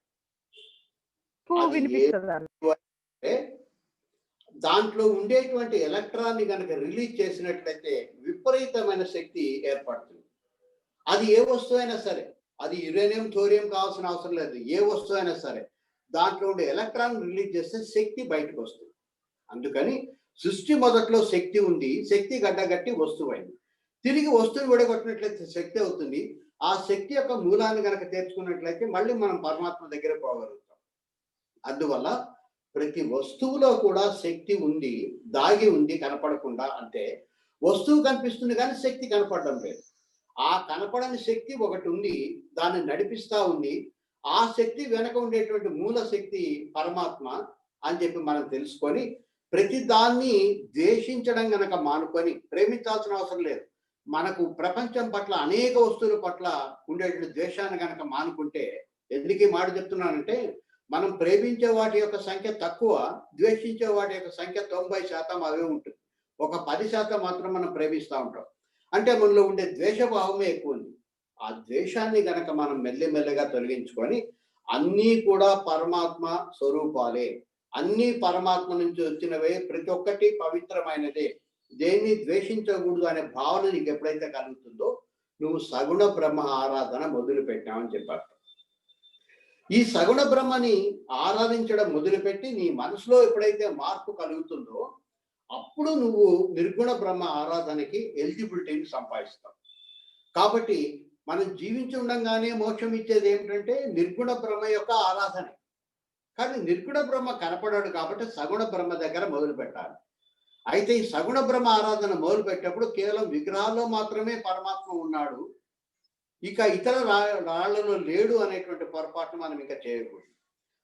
[SPEAKER 1] దాంట్లో ఉండేటువంటి ఎలక్ట్రాన్ ని కనుక రిలీజ్ చేసినట్లయితే విపరీతమైన శక్తి ఏర్పడుతుంది. అది ఏ వస్తువు అయినా సరే, అది యురేనియం, థోరియం కావాల్సిన అవసరం లేదు. ఏ వస్తువు అయినా సరే దాంట్లో ఉండే ఎలక్ట్రాన్ రిలీజ్ చేస్తే శక్తి బయటకు వస్తుంది. అందుకని సృష్టి మొదట్లో శక్తి ఉంది, శక్తి గడ్డగట్టి వస్తువు అయింది. తిరిగి వస్తువుని విడగొట్టినట్లయితే శక్తి అవుతుంది. ఆ శక్తి యొక్క మూలాన్ని కనుక తెచ్చుకున్నట్లయితే మళ్ళీ మనం పరమాత్మ దగ్గర పోగలుగుతాం. అందువల్ల ప్రతి వస్తువులో కూడా శక్తి ఉంది, దాగి ఉంది, కనపడకుండా. అంటే వస్తువు కనిపిస్తుంది కానీ శక్తి కనపడడం లేదు. ఆ కనపడని శక్తి ఒకటి ఉంది, దాన్ని నడిపిస్తా ఉంది. ఆ శక్తి వెనక ఉండేటువంటి మూల శక్తి పరమాత్మ అని చెప్పి మనం తెలుసుకొని ప్రతి దాన్ని ద్వేషించడం గనక మానుకొని, ప్రేమించాల్సిన అవసరం లేదు. మనకు ప్రపంచం పట్ల, అనేక వస్తువుల పట్ల ఉండేటువంటి ద్వేషాన్ని గనక మానుకుంటే, ఎందుకు ఈ మాట చెప్తున్నానంటే, మనం ప్రేమించే వాటి యొక్క సంఖ్య తక్కువ, ద్వేషించే వాటి యొక్క సంఖ్య 90% అవే ఉంటుంది. ఒక 10% మాత్రం మనం ప్రేమిస్తూ ఉంటాం. అంటే మనలో ఉండే ద్వేషభావమే ఎక్కువ ఉంది. ఆ ద్వేషాన్ని గనక మనం మెల్లిమెల్లగా తొలగించుకొని, అన్నీ కూడా పరమాత్మ స్వరూపాలే, అన్నీ పరమాత్మ నుంచి వచ్చినవే, ప్రతి ఒక్కటి పవిత్రమైనదే, దేన్ని ద్వేషించకూడదు అనే భావన నీకు ఎప్పుడైతే కలుగుతుందో నువ్వు సగుణ బ్రహ్మ ఆరాధన మొదలు పెట్టామని చెప్పారు. ఈ సగుణ బ్రహ్మని ఆరాధించడం మొదలుపెట్టి నీ మనసులో ఎప్పుడైతే మార్పు కలుగుతుందో అప్పుడు నువ్వు నిర్గుణ బ్రహ్మ ఆరాధనకి ఎలిజిబిలిటీని సంపాదిస్తావు. కాబట్టి మనం జీవించి ఉండగానే మోక్షం ఇచ్చేది ఏమిటంటే నిర్గుణ బ్రహ్మ యొక్క ఆరాధన. కానీ నిర్గుణ బ్రహ్మ కనపడాడు కాబట్టి సగుణ బ్రహ్మ దగ్గర మొదలు పెట్టాలి. అయితే ఈ సగుణ బ్రహ్మ ఆరాధన మొదలు పెట్టేప్పుడు కేవలం విగ్రహాల్లో మాత్రమే పరమాత్మ ఉన్నాడు, ఇక ఇతర రాళ్లలో లేడు అనేటువంటి పొరపాటు మనం ఇంకా చేయకూడదు.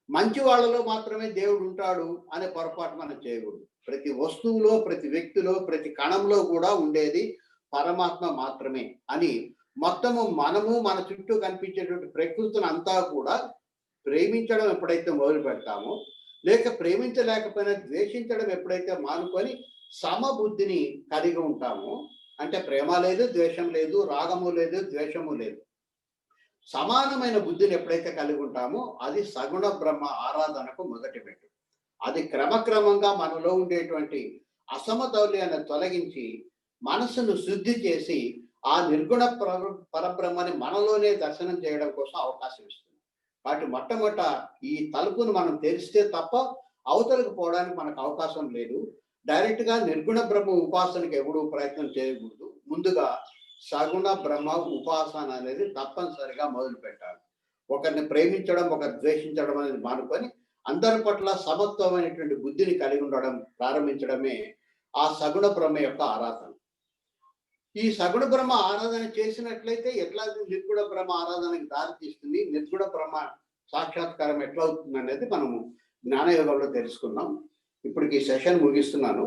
[SPEAKER 1] మంచి వాళ్ళలో మాత్రమే దేవుడు ఉంటాడు అనే పొరపాటు మనం చేయకూడదు. ప్రతి వస్తువులో, ప్రతి వ్యక్తిలో, ప్రతి కణంలో కూడా ఉండేది పరమాత్మ మాత్రమే అని మొత్తము మనము మన చుట్టూ కనిపించేటువంటి ప్రకృతిని అంతా కూడా ప్రేమించడం ఎప్పుడైతే మొదలు పెడతామో, లేక ప్రేమించలేకపోయినా ద్వేషించడం ఎప్పుడైతే మానుకొని సమబుద్ధిని కలిగి ఉంటామో, అంటే ప్రేమ లేదు, ద్వేషం లేదు, రాగము లేదు, ద్వేషము లేదు, సమానమైన బుద్ధిని ఎప్పుడైతే కలిగి ఉంటామో అది సగుణ బ్రహ్మ ఆరాధనకు మొదటి మెట్టు. అది క్రమక్రమంగా మనలో ఉండేటువంటి అసమతౌల్యాన్ని తొలగించి మనసును శుద్ధి చేసి ఆ నిర్గుణ పరబ్రహ్మని మనలోనే దర్శనం చేయడం కోసం అవకాశం ఇస్తుంది. వాటి మొట్టమొదట ఈ తలుపును మనం తెరిస్తే తప్ప అవతలకు పోవడానికి మనకు అవకాశం లేదు. డైరెక్ట్ గా నిర్గుణ బ్రహ్మ ఉపాసనకి ఎప్పుడూ ప్రయత్నం చేయకూడదు. ముందుగా సగుణ బ్రహ్మ ఉపాసన అనేది తప్పనిసరిగా మొదలు పెట్టాలి. ఒకరిని ప్రేమించడం, ఒకరిని ద్వేషించడం అనేది మానుకొని అందరి పట్ల సమత్వమైనటువంటి బుద్ధిని కలిగి ఉండడం ప్రారంభించడమే ఆ సగుణ బ్రహ్మ యొక్క ఆరాధన. ఈ సగుణ బ్రహ్మ ఆరాధన చేసినట్లయితే ఎట్లా నిర్గుణ బ్రహ్మ ఆరాధనకి దారి తీస్తుంది, నిర్గుణ బ్రహ్మ సాక్షాత్కారం ఎట్లా అవుతుంది అనేది మనము జ్ఞానయోగంలో తెలుసుకున్నాం. ఇప్పటికి ఈ సెషన్ ముగిస్తున్నాను.